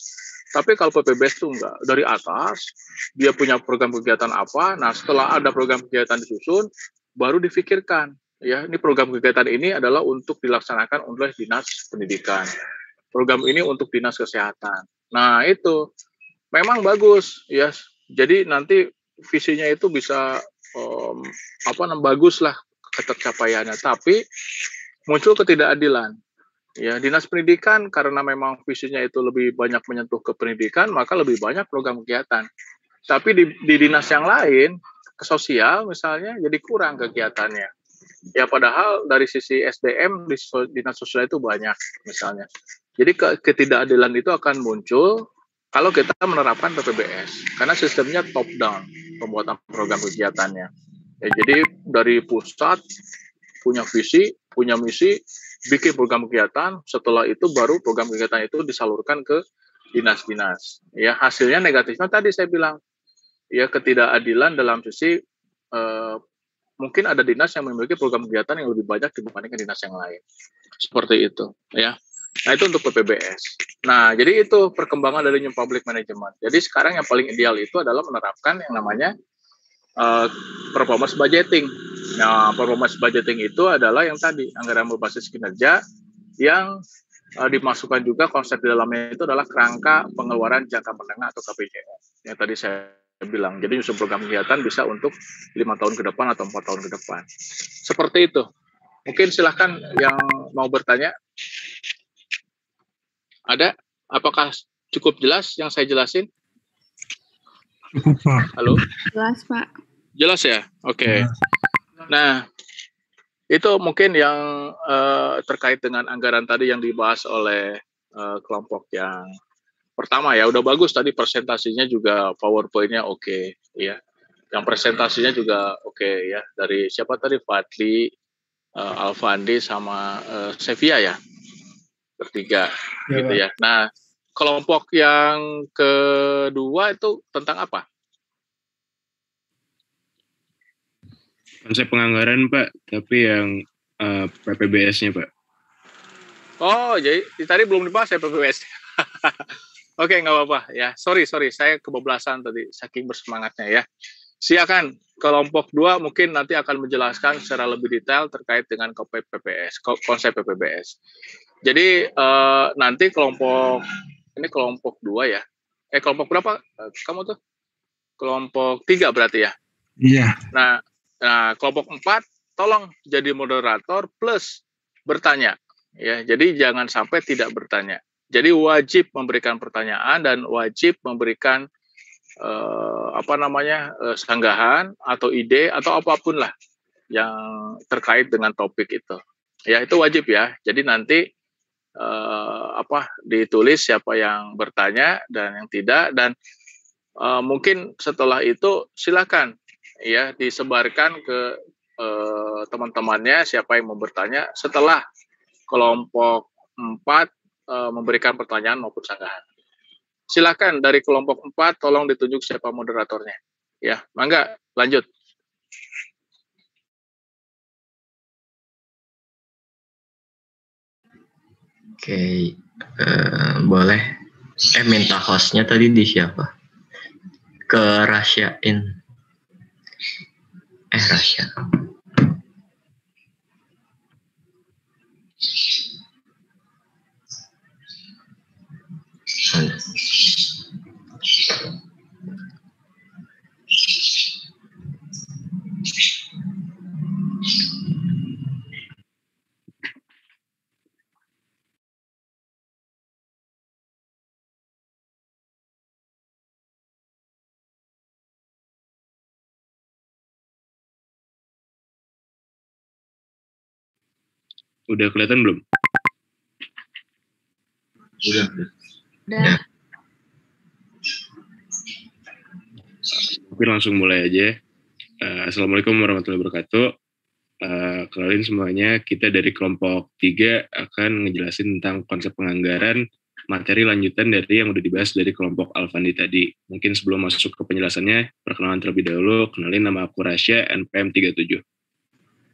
[SPEAKER 8] Tapi kalau PPBS itu enggak, dari atas dia punya program kegiatan apa. Nah, setelah ada program kegiatan disusun, baru difikirkan, ya ini program kegiatan ini adalah untuk dilaksanakan oleh dinas pendidikan. Program ini untuk dinas kesehatan. Nah, itu memang bagus, ya. Jadi nanti visinya itu bisa bagus lah ketercapaiannya. Tapi muncul ketidakadilan. Ya, dinas pendidikan karena memang visinya itu lebih banyak menyentuh ke pendidikan, maka lebih banyak program kegiatan. Tapi di dinas yang lain, ke sosial misalnya, jadi kurang kegiatannya. Ya, padahal dari sisi SDM di dinas sosial itu banyak misalnya. Jadi ketidakadilan itu akan muncul kalau kita menerapkan PPBS, karena sistemnya top down pembuatan program kegiatannya. Ya, jadi dari pusat punya visi, punya misi, bikin program kegiatan. Setelah itu baru program kegiatan itu disalurkan ke dinas-dinas. Ya, hasilnya negatifnya tadi saya bilang, ya ketidakadilan dalam sisi mungkin ada dinas yang memiliki program kegiatan yang lebih banyak dibandingkan dinas yang lain. Seperti itu, ya. Nah, itu untuk PPBS. Nah, jadi itu perkembangan dari New Public Management. Jadi sekarang yang paling ideal itu adalah menerapkan yang namanya performance budgeting. Nah, performance budgeting itu adalah yang tadi, anggaran berbasis kinerja yang dimasukkan juga konsep di dalamnya itu adalah kerangka pengeluaran jangka menengah atau KPJM. Yang tadi saya bilang, jadi nyusun program kegiatan bisa untuk 5 tahun ke depan atau 4 tahun ke depan. Seperti itu. Mungkin silahkan yang mau bertanya. Ada? Apakah cukup jelas yang saya jelasin?
[SPEAKER 3] Cukup, Pak.
[SPEAKER 8] Halo?
[SPEAKER 2] Jelas, Pak.
[SPEAKER 8] Jelas ya? Oke. Nah, itu mungkin yang terkait dengan anggaran tadi yang dibahas oleh kelompok yang pertama ya. Udah bagus tadi presentasinya juga, PowerPoint-nya oke, ya. Yang presentasinya juga oke, ya. Dari siapa tadi? Fadli, Alfandi, sama Sevia ya? Bertiga,
[SPEAKER 5] Ya,
[SPEAKER 8] gitu
[SPEAKER 5] Pak.
[SPEAKER 8] ya. Nah, kelompok yang kedua itu tentang apa?
[SPEAKER 9] Konsep penganggaran, Pak, tapi yang PPBS-nya, Pak.
[SPEAKER 8] Oh, jadi tadi belum dibahas ya PPBS. Oke, nggak apa-apa ya. Sorry, saya kebablasan tadi saking bersemangatnya ya. Silakan kelompok 2 mungkin nanti akan menjelaskan secara lebih detail terkait dengan konsep PPBS. Jadi nanti ini kelompok 2 ya. Kelompok berapa kamu tuh? Kelompok 3 berarti ya.
[SPEAKER 3] Iya.
[SPEAKER 8] Nah, kelompok 4 tolong jadi moderator plus bertanya. Ya, jadi jangan sampai tidak bertanya. Jadi wajib memberikan pertanyaan dan wajib memberikan sanggahan atau ide atau apapun lah yang terkait dengan topik itu. Ya, itu wajib ya. Jadi nanti ditulis siapa yang bertanya dan yang tidak, dan mungkin setelah itu silakan ya disebarkan ke teman-temannya siapa yang mau bertanya setelah kelompok 4 memberikan pertanyaan maupun sanggahan. Silakan dari kelompok 4 tolong ditunjuk siapa moderatornya. Ya, mangga lanjut.
[SPEAKER 4] Oke, boleh. Minta hostnya tadi di siapa? Kerahasiain. Rahasia.
[SPEAKER 9] Udah kelihatan belum?
[SPEAKER 7] Udah.
[SPEAKER 2] Udah.
[SPEAKER 9] Mungkin langsung mulai aja. Assalamualaikum warahmatullahi wabarakatuh. Kenalin semuanya, kita dari kelompok 3 akan ngejelasin tentang konsep penganggaran, materi lanjutan dari yang udah dibahas dari kelompok Alfandi tadi. Mungkin sebelum masuk ke penjelasannya, perkenalan terlebih dahulu. Kenalin, nama aku Rasya, NPM 37.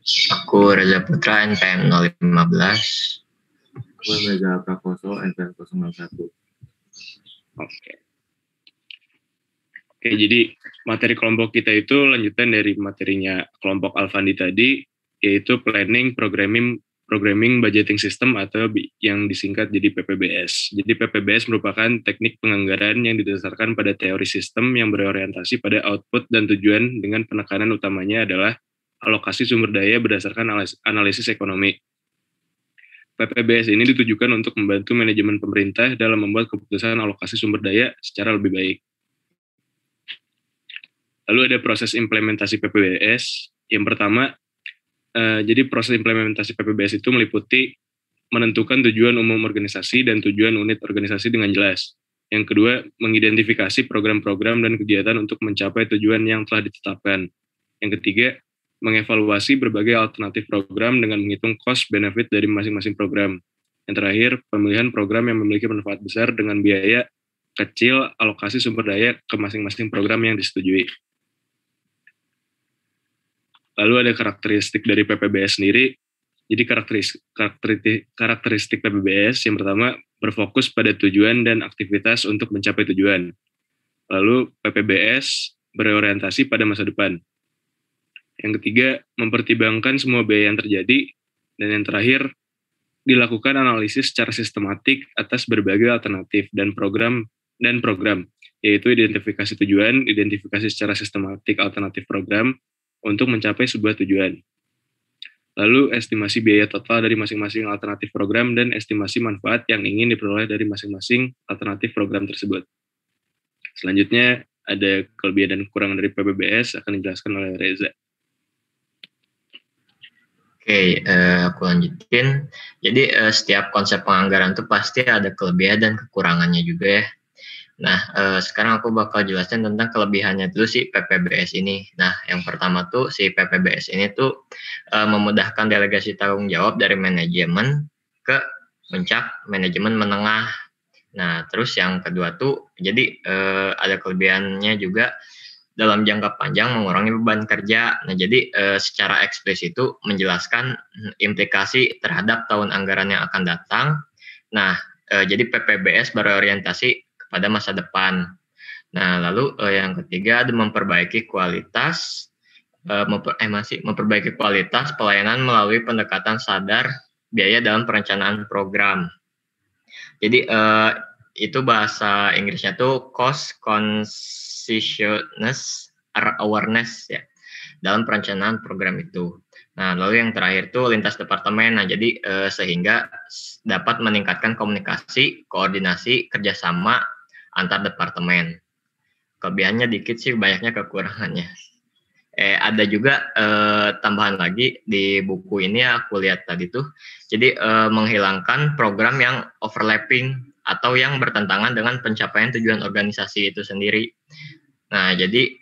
[SPEAKER 4] Aku Reza Putra, NPM 015.
[SPEAKER 7] Gue Mega Prakoso, NPM 061.
[SPEAKER 9] Oke, jadi materi kelompok kita itu lanjutan dari materinya kelompok Alfandi tadi, yaitu Planning, Programming, Budgeting System atau yang disingkat jadi PPBS. Jadi PPBS merupakan teknik penganggaran yang didasarkan pada teori sistem yang berorientasi pada output dan tujuan dengan penekanan utamanya adalah alokasi sumber daya berdasarkan analisis ekonomi. PPBS ini ditujukan untuk membantu manajemen pemerintah dalam membuat keputusan alokasi sumber daya secara lebih baik. Lalu ada proses implementasi PPBS. Yang pertama, jadi proses implementasi PPBS itu meliputi menentukan tujuan umum organisasi dan tujuan unit organisasi dengan jelas. Yang kedua, mengidentifikasi program-program dan kegiatan untuk mencapai tujuan yang telah ditetapkan. Yang ketiga, mengevaluasi berbagai alternatif program dengan menghitung cost benefit dari masing-masing program. Yang terakhir, pemilihan program yang memiliki manfaat besar dengan biaya kecil, alokasi sumber daya ke masing-masing program yang disetujui. Lalu ada karakteristik dari PPBS sendiri. Jadi karakteristik PPBS yang pertama berfokus pada tujuan dan aktivitas untuk mencapai tujuan. Lalu PPBS berorientasi pada masa depan. Yang ketiga, mempertimbangkan semua biaya yang terjadi. Dan yang terakhir, dilakukan analisis secara sistematik atas berbagai alternatif dan program, yaitu identifikasi tujuan, identifikasi secara sistematik alternatif program untuk mencapai sebuah tujuan. Lalu estimasi biaya total dari masing-masing alternatif program dan estimasi manfaat yang ingin diperoleh dari masing-masing alternatif program tersebut. Selanjutnya ada kelebihan dan kekurangan dari PPBS akan dijelaskan oleh Reza.
[SPEAKER 4] Oke, aku lanjutin. Jadi setiap konsep penganggaran itu pasti ada kelebihan dan kekurangannya juga ya. Nah, sekarang aku bakal jelasin tentang kelebihannya dulu si PPBS ini. Nah, yang pertama tuh si PPBS ini tuh memudahkan delegasi tanggung jawab dari manajemen ke puncak manajemen menengah. Nah, terus yang kedua tuh, jadi ada kelebihannya juga dalam jangka panjang mengurangi beban kerja. Nah, jadi secara eksplisit itu menjelaskan implikasi terhadap tahun anggaran yang akan datang. Nah, jadi PPBS berorientasi pada masa depan. Nah, lalu yang ketiga ada memperbaiki kualitas pelayanan melalui pendekatan sadar biaya dalam perencanaan program. Jadi itu bahasa Inggrisnya tuh cost consciousness awareness ya dalam perencanaan program itu. Nah, lalu yang terakhir tuh lintas departemen. Nah, jadi sehingga dapat meningkatkan komunikasi, koordinasi, kerjasama antar departemen. Kelebihannya dikit sih, banyaknya kekurangannya. Ada juga tambahan lagi di buku ini aku lihat tadi tuh. Jadi menghilangkan program yang overlapping atau yang bertentangan dengan pencapaian tujuan organisasi itu sendiri. Nah, jadi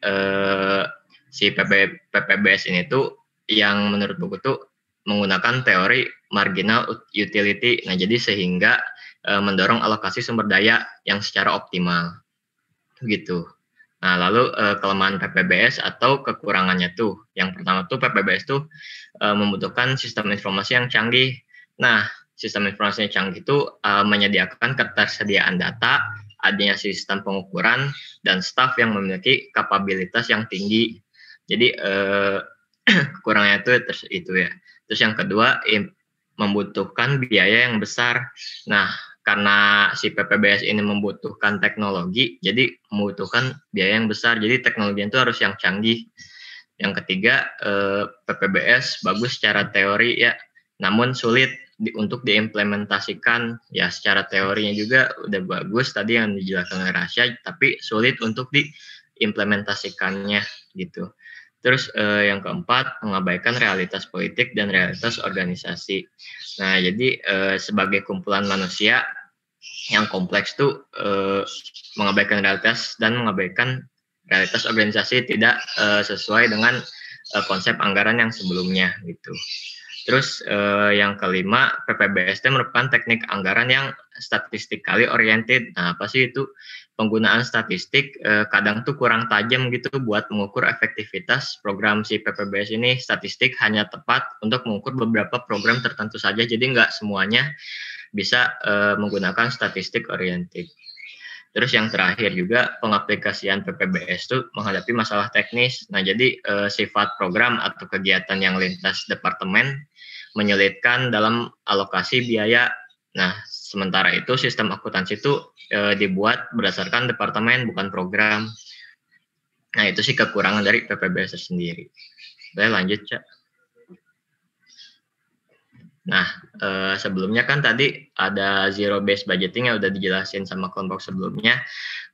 [SPEAKER 4] si PPBS ini tuh yang menurut buku tuh menggunakan teori marginal utility. Nah, jadi sehingga mendorong alokasi sumber daya yang secara optimal. Gitu. Nah, lalu kelemahan PPBS atau kekurangannya tuh. Yang pertama tuh PPBS tuh membutuhkan sistem informasi yang canggih. Nah, sistem informasi yang canggih itu menyediakan ketersediaan data, adanya sistem pengukuran, dan staf yang memiliki kapabilitas yang tinggi. Jadi kekurangannya itu ya. Terus yang kedua membutuhkan biaya yang besar. Nah, karena si PPBS ini membutuhkan teknologi, jadi membutuhkan biaya yang besar. Jadi teknologi itu harus yang canggih. Yang ketiga PPBS bagus secara teori ya, namun sulit untuk diimplementasikan. Ya, secara teorinya juga udah bagus tadi yang dijelaskan oleh Rasya, tapi sulit untuk diimplementasikannya gitu. Terus yang keempat, mengabaikan realitas politik dan realitas organisasi. Nah, jadi sebagai kumpulan manusia yang kompleks tuh mengabaikan realitas dan mengabaikan realitas organisasi tidak sesuai dengan konsep anggaran yang sebelumnya gitu. Terus yang kelima, PPBS merupakan teknik anggaran yang statistically oriented. Nah, apa sih itu? Penggunaan statistik kadang tuh kurang tajam gitu buat mengukur efektivitas program si PPBS ini. Statistik hanya tepat untuk mengukur beberapa program tertentu saja, jadi nggak semuanya bisa menggunakan statistik oriented. Terus yang terakhir juga pengaplikasian PPBS itu menghadapi masalah teknis. Nah, jadi sifat program atau kegiatan yang lintas departemen menyulitkan dalam alokasi biaya. Nah, sementara itu sistem akuntansi itu dibuat berdasarkan departemen bukan program. Nah, itu sih kekurangan dari PPBS sendiri. Boleh lanjut, Cak. Nah, sebelumnya kan tadi ada zero based budgeting yang udah dijelasin sama kelompok sebelumnya.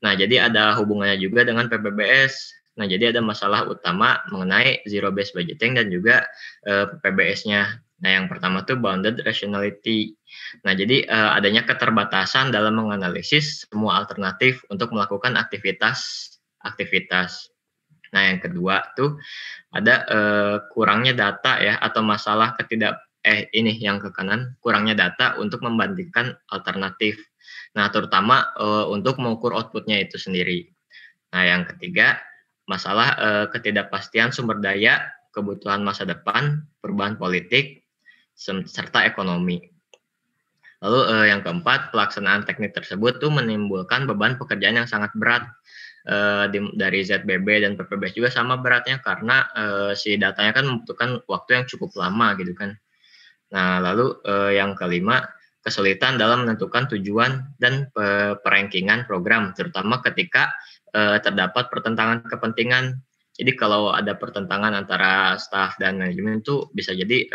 [SPEAKER 4] Nah, jadi ada hubungannya juga dengan PPBS. Nah, jadi ada masalah utama mengenai zero based budgeting dan juga PPBS-nya. Nah, yang pertama tuh bounded rationality. Nah, jadi adanya keterbatasan dalam menganalisis semua alternatif untuk melakukan aktivitas. Nah, yang kedua tuh ada kurangnya data ya, atau masalah ini yang ke kanan, kurangnya data untuk membandingkan alternatif. Nah, terutama untuk mengukur outputnya itu sendiri. Nah, yang ketiga, masalah ketidakpastian sumber daya, kebutuhan masa depan, perubahan politik, serta ekonomi. Lalu yang keempat, pelaksanaan teknik tersebut tuh menimbulkan beban pekerjaan yang sangat berat. Dari ZBB dan PPBS juga sama beratnya, karena si datanya kan membutuhkan waktu yang cukup lama gitu kan. Nah, lalu yang kelima, kesulitan dalam menentukan tujuan dan perankingan program, terutama ketika terdapat pertentangan kepentingan. Jadi kalau ada pertentangan antara staff dan manajemen itu bisa jadi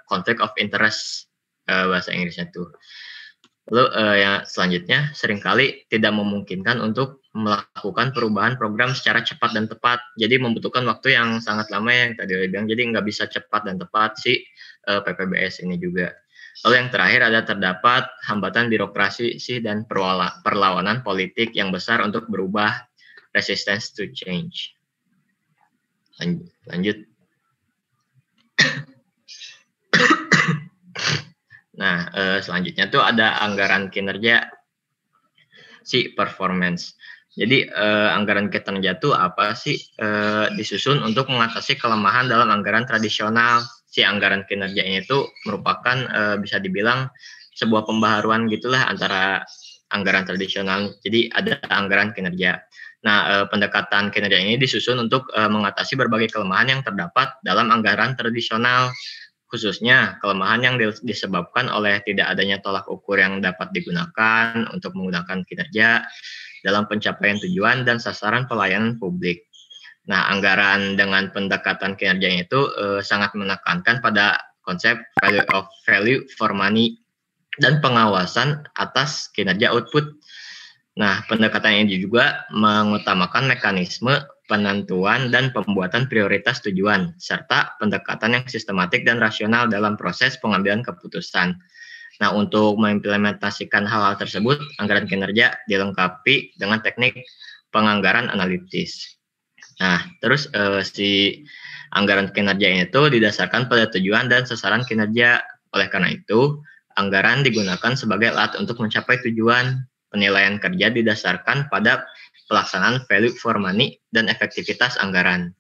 [SPEAKER 4] conflict of interest bahasa Inggrisnya tuh. Lalu yang selanjutnya, seringkali tidak memungkinkan untuk melakukan perubahan program secara cepat dan tepat. Jadi membutuhkan waktu yang sangat lama yang tadi saya bilang, jadi nggak bisa cepat dan tepat si PPBS ini juga. Lalu yang terakhir ada terdapat hambatan birokrasi dan perlawanan politik yang besar untuk berubah, resistance to change. Lanjut. Nah, selanjutnya tuh ada anggaran kinerja si performance. Jadi anggaran kinerja tuh apa sih? Disusun untuk mengatasi kelemahan dalam anggaran tradisional. Si anggaran kinerja ini tuh merupakan bisa dibilang sebuah pembaharuan gitulah antara anggaran tradisional. Jadi ada anggaran kinerja. Nah, pendekatan kinerja ini disusun untuk mengatasi berbagai kelemahan yang terdapat dalam anggaran tradisional, khususnya kelemahan yang disebabkan oleh tidak adanya tolak ukur yang dapat digunakan untuk menggunakan kinerja dalam pencapaian tujuan dan sasaran pelayanan publik. Nah, anggaran dengan pendekatan kinerja itu sangat menekankan pada konsep value for money dan pengawasan atas kinerja output. Nah, pendekatan ini juga mengutamakan mekanisme penentuan dan pembuatan prioritas tujuan, serta pendekatan yang sistematik dan rasional dalam proses pengambilan keputusan. Nah, untuk mengimplementasikan hal-hal tersebut, anggaran kinerja dilengkapi dengan teknik penganggaran analitis. Nah, terus si anggaran kinerja ini tuh didasarkan pada tujuan dan sasaran kinerja. Oleh karena itu, anggaran digunakan sebagai alat untuk mencapai tujuan. Penilaian kerja didasarkan pada pelaksanaan value for money dan efektivitas anggaran.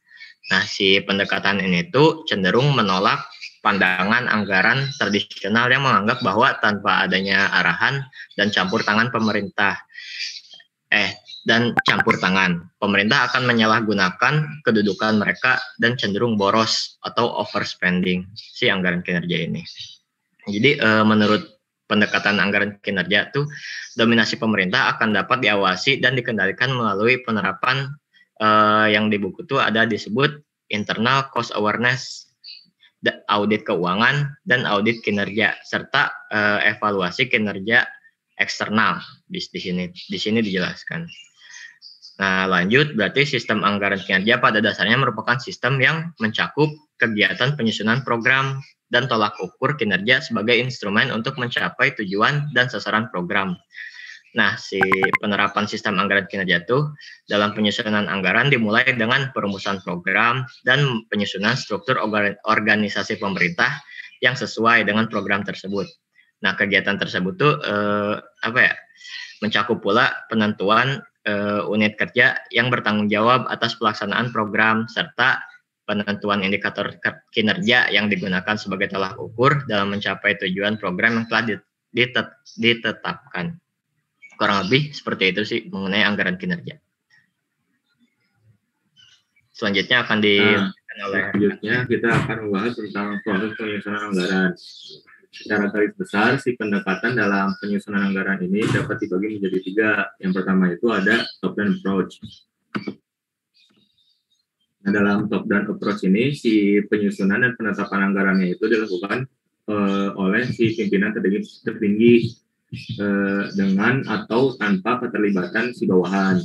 [SPEAKER 4] Nah, si pendekatan ini tuh cenderung menolak pandangan anggaran tradisional yang menganggap bahwa tanpa adanya arahan dan campur tangan pemerintah pemerintah akan menyalahgunakan kedudukan mereka dan cenderung boros atau overspending si anggaran kinerja ini. Jadi menurut pendekatan anggaran kinerja tuh, dominasi pemerintah akan dapat diawasi dan dikendalikan melalui penerapan yang di buku tuh ada disebut internal cost awareness, audit keuangan, dan audit kinerja, serta evaluasi kinerja eksternal di sini dijelaskan. Nah, lanjut, berarti sistem anggaran kinerja pada dasarnya merupakan sistem yang mencakup kegiatan penyusunan program dan tolak ukur kinerja sebagai instrumen untuk mencapai tujuan dan sasaran program. Nah, si penerapan sistem anggaran kinerja itu dalam penyusunan anggaran dimulai dengan perumusan program dan penyusunan struktur organisasi pemerintah yang sesuai dengan program tersebut. Nah, kegiatan tersebut tuh mencakup pula penentuan unit kerja yang bertanggung jawab atas pelaksanaan program serta penentuan indikator kinerja yang digunakan sebagai tolak ukur dalam mencapai tujuan program yang telah ditetapkan. Kurang lebih seperti itu sih mengenai anggaran kinerja. Selanjutnya akan
[SPEAKER 7] selanjutnya kita akan membahas tentang proses penyusunan anggaran. Secara garis besar, si pendekatan dalam penyusunan anggaran ini dapat dibagi menjadi 3. Yang pertama itu ada top-down approach. Nah, dalam top-down approach ini, si penyusunan dan penetapan anggarannya itu dilakukan oleh si pimpinan tertinggi dengan atau tanpa keterlibatan si bawahan.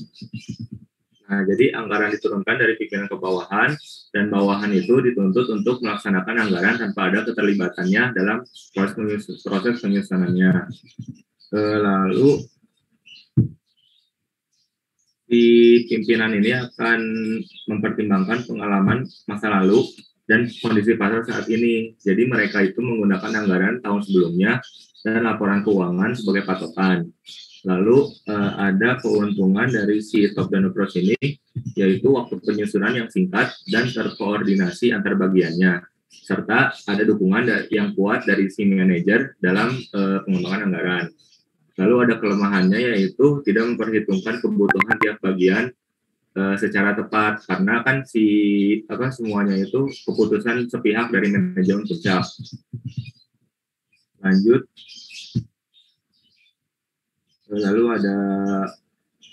[SPEAKER 7] Nah, jadi anggaran diturunkan dari pimpinan ke bawahan, dan bawahan itu dituntut untuk melaksanakan anggaran tanpa ada keterlibatannya dalam proses penyusunannya. Lalu di pimpinan ini akan mempertimbangkan pengalaman masa lalu dan kondisi pasar saat ini. Jadi mereka itu menggunakan anggaran tahun sebelumnya dan laporan keuangan sebagai patokan. Lalu ada keuntungan dari si top-down approach ini, yaitu waktu penyusunan yang singkat dan terkoordinasi antar bagiannya, serta ada dukungan yang kuat dari si manajer dalam pengembangan anggaran. Lalu ada kelemahannya, yaitu tidak memperhitungkan kebutuhan tiap bagian secara tepat, karena kan semuanya itu keputusan sepihak dari manajemen puncak. Lanjut. Lalu ada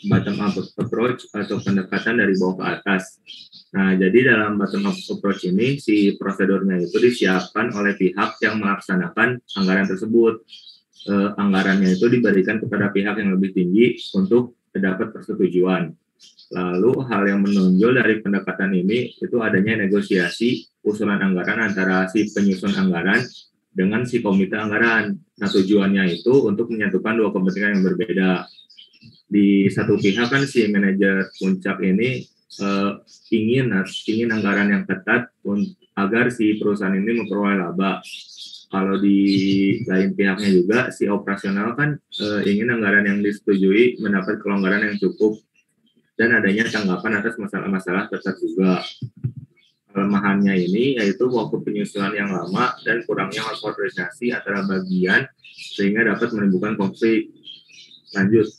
[SPEAKER 7] bottom up approach atau pendekatan dari bawah ke atas. Nah, jadi dalam bottom up approach ini si prosedurnya itu disiapkan oleh pihak yang melaksanakan anggaran tersebut. Anggarannya itu diberikan kepada pihak yang lebih tinggi untuk mendapat persetujuan. Lalu hal yang menonjol dari pendekatan ini itu adanya negosiasi usulan anggaran antara si penyusun anggaran dengan si komite anggaran. Nah, tujuannya itu untuk menyatukan dua kepentingan yang berbeda. Di satu pihak kan si manajer puncak ini ingin anggaran yang ketat agar si perusahaan ini memperoleh laba. Kalau di lain pihaknya juga si operasional kan ingin anggaran yang disetujui mendapat kelonggaran yang cukup dan adanya tanggapan atas masalah-masalah tetap juga. Kelemahannya ini yaitu waktu penyusunan yang lama dan kurangnya koordinasi antara bagian sehingga dapat menimbulkan konflik. Selanjutnya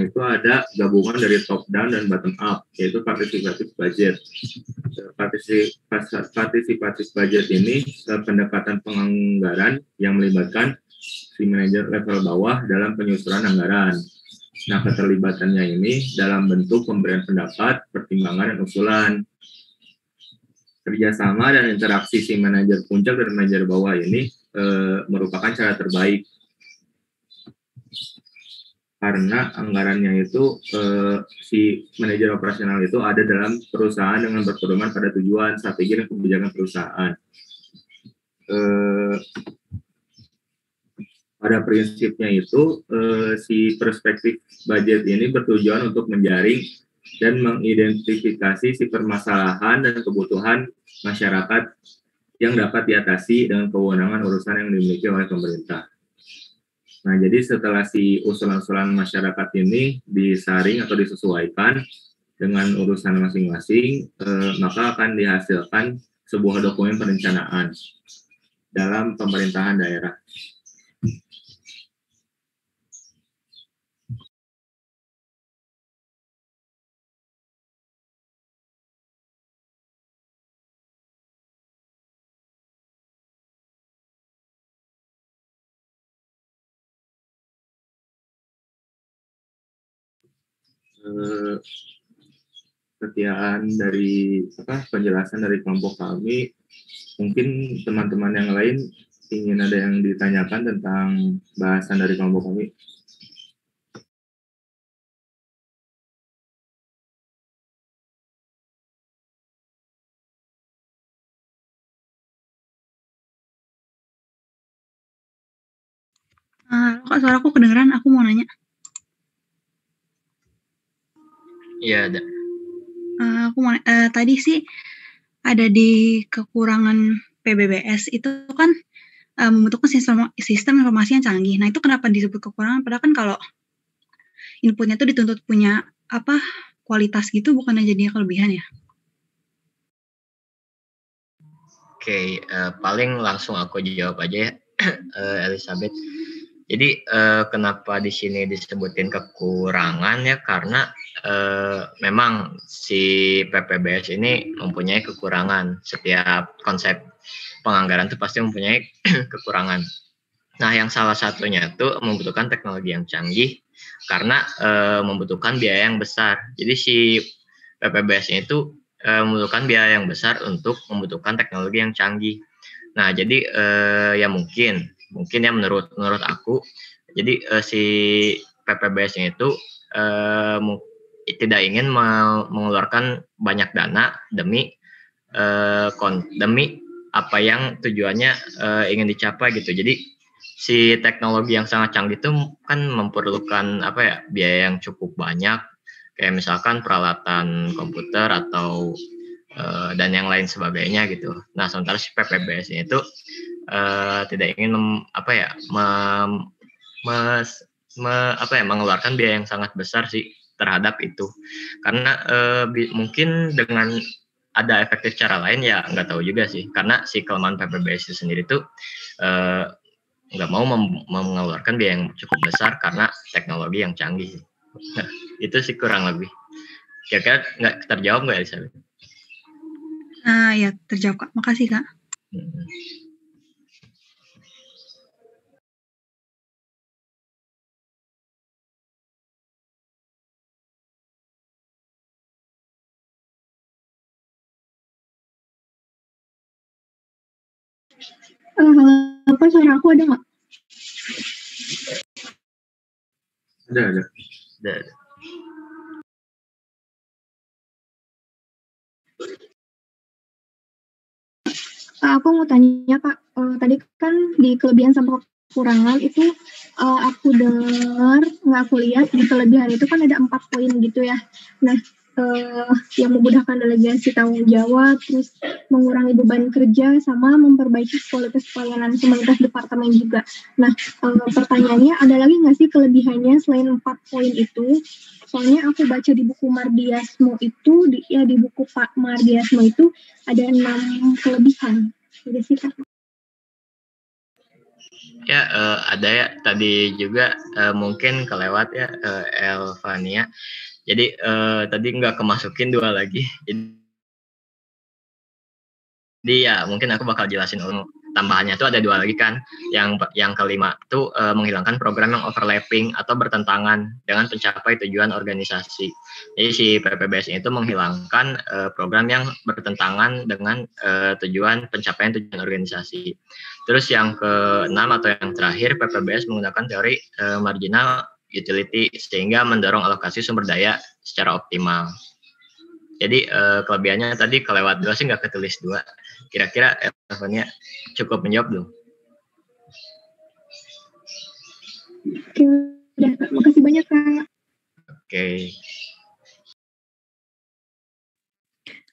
[SPEAKER 7] itu ada gabungan dari top down dan bottom up, yaitu participative budget. Participative budget ini pendekatan penganggaran yang melibatkan si manajer level bawah dalam penyusunan anggaran. Nah, keterlibatannya ini dalam bentuk pemberian pendapat, pertimbangan, dan usulan. Kerjasama dan interaksi si manajer puncak dan manajer bawah ini merupakan cara terbaik. Karena anggarannya itu si manajer operasional itu ada dalam perusahaan dengan berpedoman pada tujuan, strategi, dan kebijakan perusahaan. Pada prinsipnya itu si perspektif budget ini bertujuan untuk menjaring dan mengidentifikasi si permasalahan dan kebutuhan masyarakat yang dapat diatasi dengan kewenangan urusan yang dimiliki oleh pemerintah. Nah, jadi setelah si usulan-usulan masyarakat ini disaring atau disesuaikan dengan urusan masing-masing, maka akan dihasilkan sebuah dokumen perencanaan dalam pemerintahan daerah. Sekian dari penjelasan dari kelompok kami. Mungkin teman-teman yang lain ingin ada yang ditanyakan tentang bahasan dari kelompok kami.
[SPEAKER 10] Kak, suaraku kedengeran, aku mau nanya.
[SPEAKER 4] Iya, ada.
[SPEAKER 10] Aku mau tadi sih ada di kekurangan PBBS itu kan membutuhkan sistem informasi yang canggih. Nah, itu kenapa disebut kekurangan? Padahal kan kalau inputnya tuh dituntut punya kualitas gitu, bukannya jadinya kelebihan ya?
[SPEAKER 4] Oke, paling langsung aku jawab aja ya, Elizabeth. Jadi kenapa di sini disebutin kekurangan ya, karena memang si PPBS ini mempunyai kekurangan. Setiap konsep penganggaran itu pasti mempunyai kekurangan. Nah, yang salah satunya itu membutuhkan teknologi yang canggih karena membutuhkan biaya yang besar. Jadi si PPBS itu membutuhkan biaya yang besar untuk membutuhkan teknologi yang canggih. Nah, jadi ya mungkin ya menurut aku, jadi si PPBS itu tidak ingin mengeluarkan banyak dana demi apa yang tujuannya ingin dicapai gitu. Jadi si teknologi yang sangat canggih itu kan memerlukan biaya yang cukup banyak, kayak misalkan peralatan komputer atau dan yang lain sebagainya gitu. Nah, sementara si PPBS itu tidak ingin mengeluarkan biaya yang sangat besar sih terhadap itu, karena mungkin dengan ada efektif cara lain ya nggak tahu juga sih, karena si kelemahan PPBS itu sendiri tuh nggak mau mengeluarkan biaya yang cukup besar karena teknologi yang canggih. Nah, itu sih kurang lebih. Kira-kira nggak terjawab nggak Elizabeth?
[SPEAKER 10] Ya terjawab Kak, makasih Kak.
[SPEAKER 6] Apa suara aku ada nggak?
[SPEAKER 7] Ada.
[SPEAKER 6] Aku mau tanya Kak, tadi kan di kelebihan sama kekurangan itu aku dengar, nggak aku lihat di kelebihan itu kan ada 4 poin gitu ya. Nah, yang memudahkan delegasi tanggung jawab, terus mengurangi beban kerja, sama memperbaiki kualitas pelayanan komunitas departemen juga. Nah, pertanyaannya ada lagi nggak sih kelebihannya selain 4 poin itu? Soalnya aku baca di buku Mardiasmo itu, di buku Pak Mardiasmo itu ada 6 kelebihan. Jadi sih Kak.
[SPEAKER 4] Ya, ada ya. Tadi juga mungkin kelewat ya, Elvania. Jadi tadi nggak kemasukin 2 lagi. Jadi ya mungkin aku bakal jelasin tambahannya itu ada 2 lagi kan. Yang kelima itu menghilangkan program yang overlapping atau bertentangan dengan pencapai tujuan organisasi. Jadi si PPBS itu menghilangkan program yang bertentangan dengan pencapaian tujuan organisasi. Terus yang ke-6 atau yang terakhir, PPBS menggunakan teori marginal utility sehingga mendorong alokasi sumber daya secara optimal. Jadi kelebihannya tadi kelewat 2 sih, nggak ketulis 2. Kira-kira Elvania cukup menjawab belum?
[SPEAKER 6] Oke, udah Kak. Makasih banyak Kak.
[SPEAKER 4] Oke.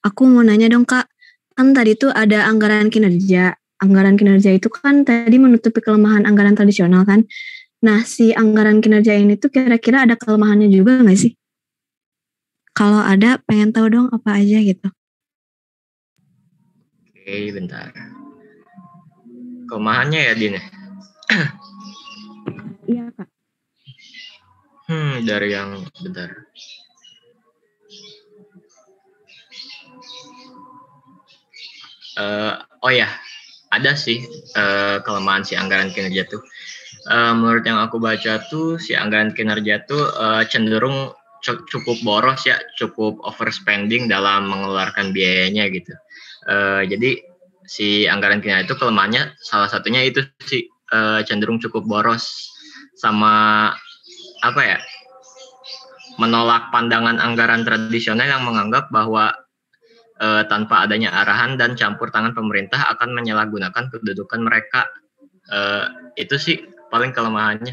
[SPEAKER 11] Aku mau nanya dong Kak, kan tadi tuh ada anggaran kinerja. Anggaran kinerja itu kan tadi menutupi kelemahan anggaran tradisional kan. Nah, si anggaran kinerja ini tuh kira-kira ada kelemahannya juga nggak sih? Kalau ada, pengen tahu dong apa aja gitu.
[SPEAKER 4] Oke, bentar. Kelemahannya ya, Din?
[SPEAKER 6] Iya, Kak.
[SPEAKER 4] Dari yang bentar. Oh ya, ada sih kelemahan si anggaran kinerja tuh. Menurut yang aku baca tuh si anggaran kinerja tuh cenderung cukup boros ya, cukup overspending dalam mengeluarkan biayanya gitu. Jadi si anggaran kinerja itu kelemahannya salah satunya itu sih cenderung cukup boros, sama menolak pandangan anggaran tradisional yang menganggap bahwa tanpa adanya arahan dan campur tangan pemerintah akan menyalahgunakan kedudukan mereka. Itu sih paling kelemahannya,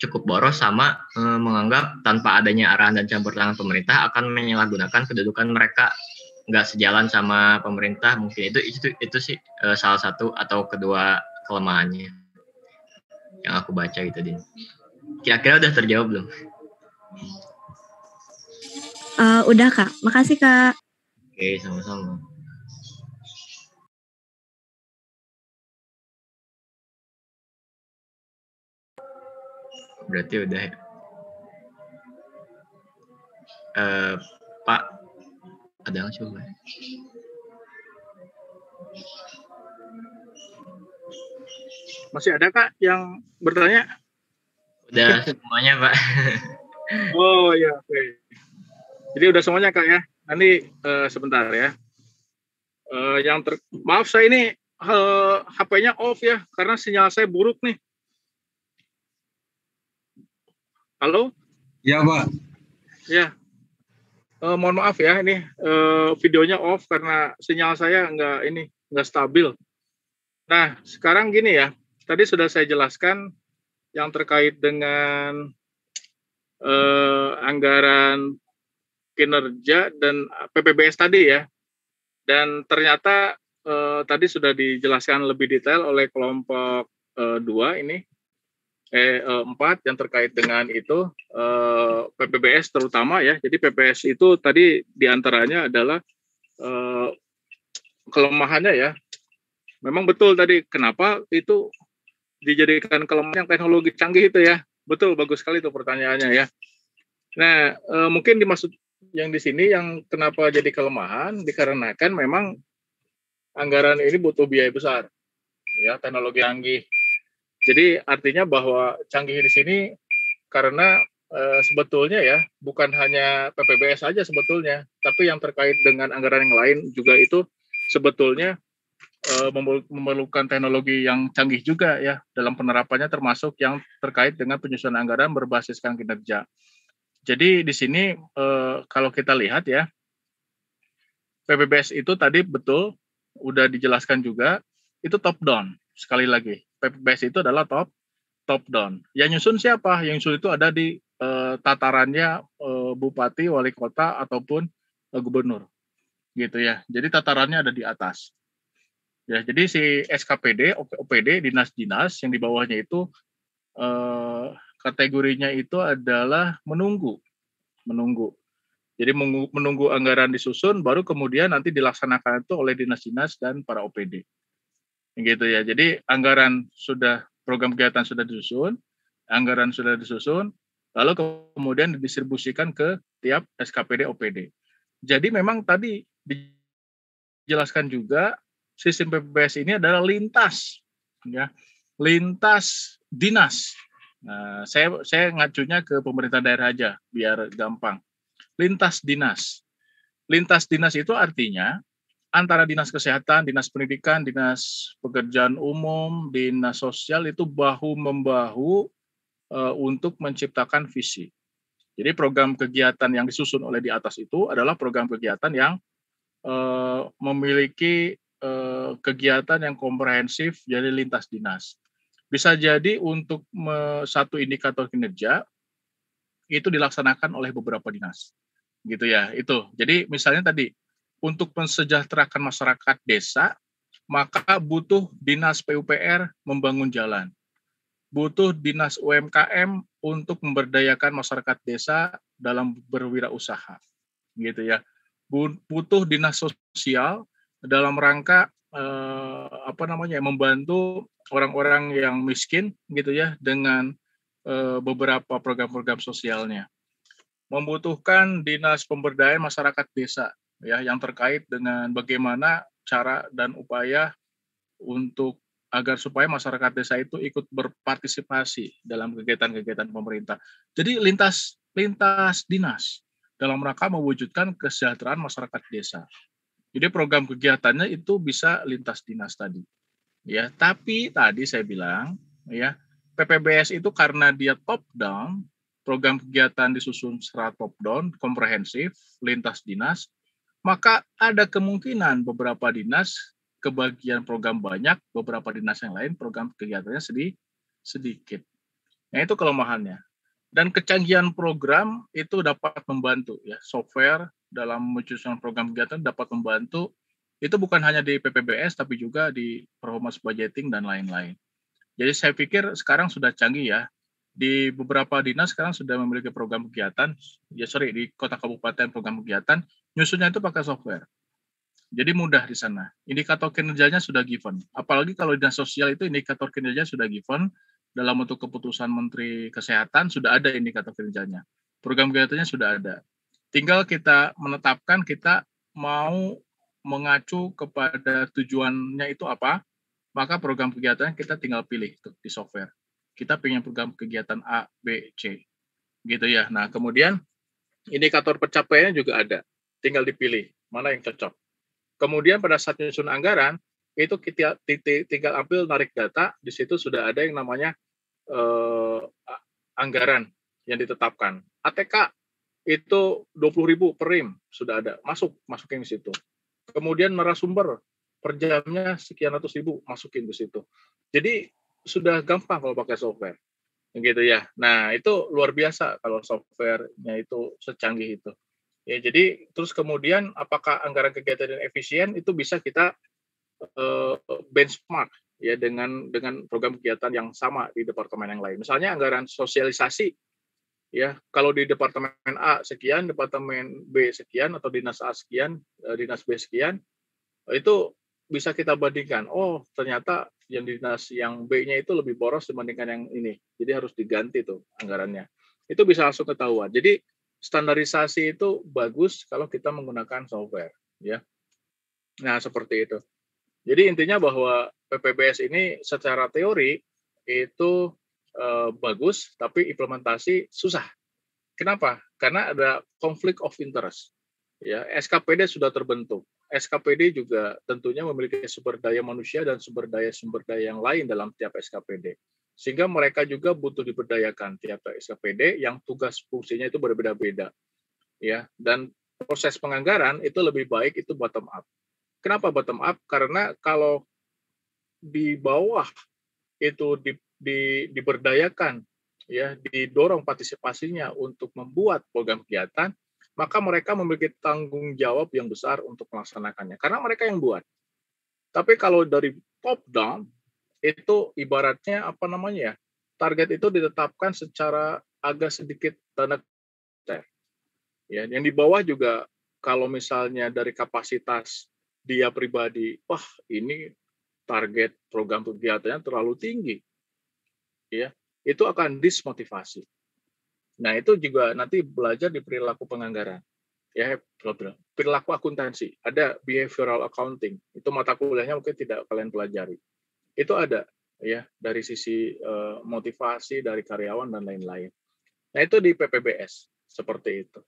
[SPEAKER 4] cukup boros, sama menganggap tanpa adanya arahan dan campur tangan pemerintah akan menyalahgunakan kedudukan mereka, nggak sejalan sama pemerintah. Mungkin itu sih salah satu atau kedua kelemahannya yang aku baca gitu, Din. Kira-kira udah terjawab belum?
[SPEAKER 11] Udah Kak, makasih Kak.
[SPEAKER 4] Oke, sama-sama. Berarti udah ya. Pak, ada yang coba?
[SPEAKER 8] Masih ada Kak yang bertanya?
[SPEAKER 4] Udah semuanya Pak.
[SPEAKER 8] Oh ya, oke. Jadi udah semuanya Kak ya. Nanti sebentar ya. Maaf saya ini HP-nya off ya, karena sinyal saya buruk nih. Halo?
[SPEAKER 3] Ya Pak.
[SPEAKER 8] Ya. Mohon maaf ya, ini videonya off karena sinyal saya nggak stabil. Nah, sekarang gini ya. tadi sudah saya jelaskan yang terkait dengan anggaran kinerja dan PPBS tadi ya. Dan ternyata tadi sudah dijelaskan lebih detail oleh kelompok 2 ini, 4 yang terkait dengan itu PPBS terutama ya. Jadi PPBS itu tadi diantaranya adalah kelemahannya ya. Memang betul tadi kenapa itu dijadikan kelemahan yang teknologi canggih itu ya. Betul, bagus sekali itu pertanyaannya ya. Nah, mungkin dimaksud yang di sini yang kenapa jadi kelemahan dikarenakan memang anggaran ini butuh biaya besar, ya teknologi canggih. Jadi artinya bahwa canggih di sini karena sebetulnya ya bukan hanya PPBS saja sebetulnya, tapi yang terkait dengan anggaran yang lain juga itu sebetulnya memerlukan teknologi yang canggih juga ya dalam penerapannya, termasuk yang terkait dengan penyusunan anggaran berbasiskan kinerja. Jadi di sini kalau kita lihat ya, PPBS itu tadi betul udah dijelaskan juga itu top down. Sekali lagi, PPBS itu adalah top down. Yang nyusun siapa? Yang nyusun itu ada di tatarannya bupati, wali kota ataupun gubernur, gitu ya. Jadi tatarannya ada di atas. Ya, jadi si SKPD, OPD, dinas-dinas yang di bawahnya itu kategorinya itu adalah menunggu. Jadi menunggu anggaran disusun, baru kemudian nanti dilaksanakan itu oleh dinas-dinas dan para OPD. Gitu ya. Jadi anggaran sudah, program kegiatan sudah disusun, anggaran sudah disusun, lalu kemudian didistribusikan ke tiap SKPD, OPD. Jadi memang tadi dijelaskan juga sistem PPBS ini adalah lintas, ya, lintas dinas. Nah, saya ngacunya ke pemerintah daerah aja biar gampang. Lintas dinas. Lintas dinas itu artinya antara dinas kesehatan, dinas pendidikan, dinas pekerjaan umum, dinas sosial itu bahu-membahu untuk menciptakan visi. Jadi program kegiatan yang disusun oleh di atas itu adalah program kegiatan yang memiliki kegiatan yang komprehensif, jadi lintas dinas. Bisa jadi untuk satu indikator kinerja itu dilaksanakan oleh beberapa dinas, gitu ya. Itu. Jadi misalnya tadi untuk mensejahterakan masyarakat desa, maka butuh dinas PUPR membangun jalan, butuh dinas UMKM untuk memberdayakan masyarakat desa dalam berwirausaha, gitu ya. Butuh dinas sosial dalam rangka membantu orang-orang yang miskin, gitu ya, dengan beberapa program-program sosialnya. Membutuhkan dinas pemberdayaan masyarakat desa, ya, yang terkait dengan bagaimana cara dan upaya untuk agar supaya masyarakat desa itu ikut berpartisipasi dalam kegiatan-kegiatan pemerintah. Jadi lintas dinas dalam rangka mewujudkan kesejahteraan masyarakat desa. Jadi program kegiatannya itu bisa lintas dinas tadi. Ya, tapi tadi saya bilang ya, PPBS itu karena dia top down, program kegiatan disusun secara top down, komprehensif, lintas dinas, maka ada kemungkinan beberapa dinas kebagian program banyak, beberapa dinas yang lain program kegiatannya sedikit. Nah, itu kelemahannya. Dan kecanggihan program itu dapat membantu ya, software dalam menyusun program kegiatan dapat membantu. Itu bukan hanya di PPBS tapi juga di performance budgeting dan lain-lain. Jadi saya pikir sekarang sudah canggih ya. Di beberapa dinas sekarang sudah memiliki program kegiatan. Di kota kabupaten program kegiatan nyusunnya itu pakai software. Jadi mudah di sana. Indikator kinerjanya sudah given. Apalagi kalau dinas sosial itu indikator kinerja sudah given. Dalam bentuk keputusan Menteri Kesehatan sudah ada indikator kinerjanya. Program kegiatannya sudah ada. Tinggal kita menetapkan kita mau mengacu kepada tujuannya itu apa, maka program kegiatannya kita tinggal pilih tuh di software. Kita pengen program kegiatan A, B, C. Gitu ya. Nah, kemudian indikator pencapaiannya juga ada. Tinggal dipilih mana yang cocok. Kemudian pada saat menyusun anggaran, itu kita tinggal ambil narik data, di situ sudah ada yang namanya anggaran yang ditetapkan. ATK itu 20.000 per rim sudah ada, masukin di situ. Kemudian narasumber per jamnya sekian ratus ribu, masukin di situ. Jadi sudah gampang kalau pakai software. Gitu ya. Nah, itu luar biasa kalau softwarenya itu secanggih itu. Ya, jadi terus kemudian apakah anggaran kegiatan yang efisien itu bisa kita benchmark ya dengan program kegiatan yang sama di departemen yang lain. Misalnya anggaran sosialisasi ya, kalau di departemen A sekian, departemen B sekian atau dinas A sekian, dinas B sekian, itu bisa kita bandingkan. Oh, ternyata yang dinas yang B-nya itu lebih boros dibandingkan yang ini. Jadi harus diganti tuh anggarannya. Itu bisa langsung ketahuan. Jadi standarisasi itu bagus kalau kita menggunakan software, ya. Nah, seperti itu. Jadi intinya bahwa PPBS ini secara teori itu bagus, tapi implementasi susah. Kenapa? Karena ada konflik of interest. Ya, SKPD sudah terbentuk. SKPD juga tentunya memiliki sumber daya manusia dan sumber daya yang lain dalam tiap SKPD. Sehingga mereka juga butuh diberdayakan tiap SKPD yang tugas fungsinya itu berbeda-beda. Ya, dan proses penganggaran itu lebih baik itu bottom up. Kenapa bottom up? Karena kalau di bawah itu diberdayakan, ya, didorong partisipasinya untuk membuat program kegiatan, maka mereka memiliki tanggung jawab yang besar untuk melaksanakannya. Karena mereka yang buat. Tapi kalau dari top down, itu ibaratnya apa namanya ya, target itu ditetapkan secara agak sedikit tanda kutip. Ya, yang di bawah juga kalau misalnya dari kapasitas dia pribadi, wah ini target program kegiatannya terlalu tinggi, ya, itu akan dismotivasi. Nah, itu juga nanti belajar di perilaku penganggaran, ya, perilaku akuntansi, ada behavioral accounting, itu mata kuliahnya mungkin tidak kalian pelajari. Itu ada, ya, dari sisi motivasi dari karyawan dan lain-lain. Nah, itu di PPBS seperti itu.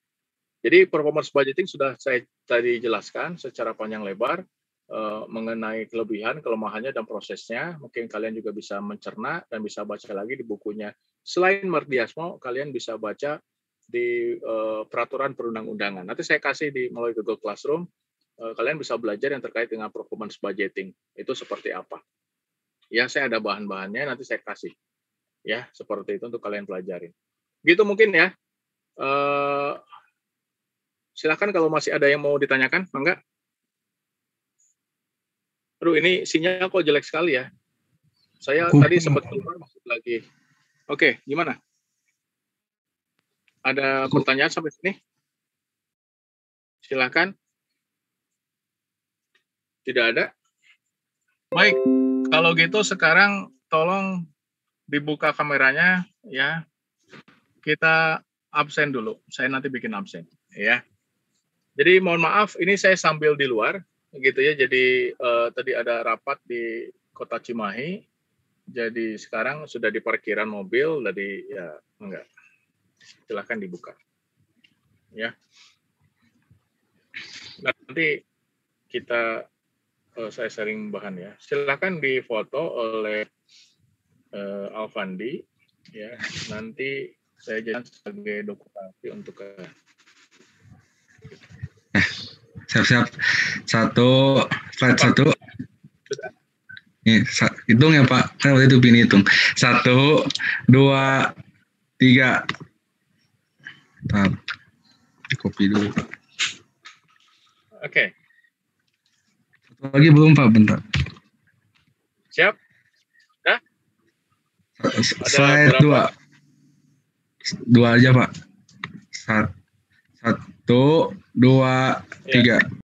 [SPEAKER 8] Jadi performance budgeting sudah saya tadi jelaskan secara panjang lebar mengenai kelebihan, kelemahannya dan prosesnya. Mungkin kalian juga bisa mencerna dan bisa baca lagi di bukunya. Selain Mardiasmo, kalian bisa baca di peraturan perundang-undangan. Nanti saya kasih melalui Google Classroom. Kalian bisa belajar yang terkait dengan performance budgeting. Itu seperti apa? Ya, saya ada bahan-bahannya, nanti saya kasih. Ya, seperti itu untuk kalian pelajarin. Gitu mungkin ya. Silakan kalau masih ada yang mau ditanyakan, enggak? Aduh, ini sinyal kok jelek sekali ya. Saya tadi sempat keluar masuk lagi. Oke, gimana? Ada pertanyaan sampai sini? Silakan. Tidak ada? Baik, kalau gitu sekarang tolong dibuka kameranya ya. Kita absen dulu. Saya nanti bikin absen ya. Jadi mohon maaf, ini saya sambil di luar gitu ya. Jadi tadi ada rapat di Kota Cimahi. Jadi sekarang sudah di parkiran mobil, jadi ya enggak. Silakan dibuka. Ya. Nanti kita saya sharing bahan ya. Silakan difoto oleh Alfandi ya. Nanti saya jadikan sebagai dokumentasi untuk
[SPEAKER 3] siap-siap. Slide satu. Nih, hitung ya Pak. Kan waktu itu Pini hitung. 1, 2, 3. Bentar. Copy dulu.
[SPEAKER 8] Oke.
[SPEAKER 3] Satu lagi belum Pak, bentar.
[SPEAKER 8] Siap? Nah?
[SPEAKER 3] Slide 2. 2 aja Pak. 1, 2, 3.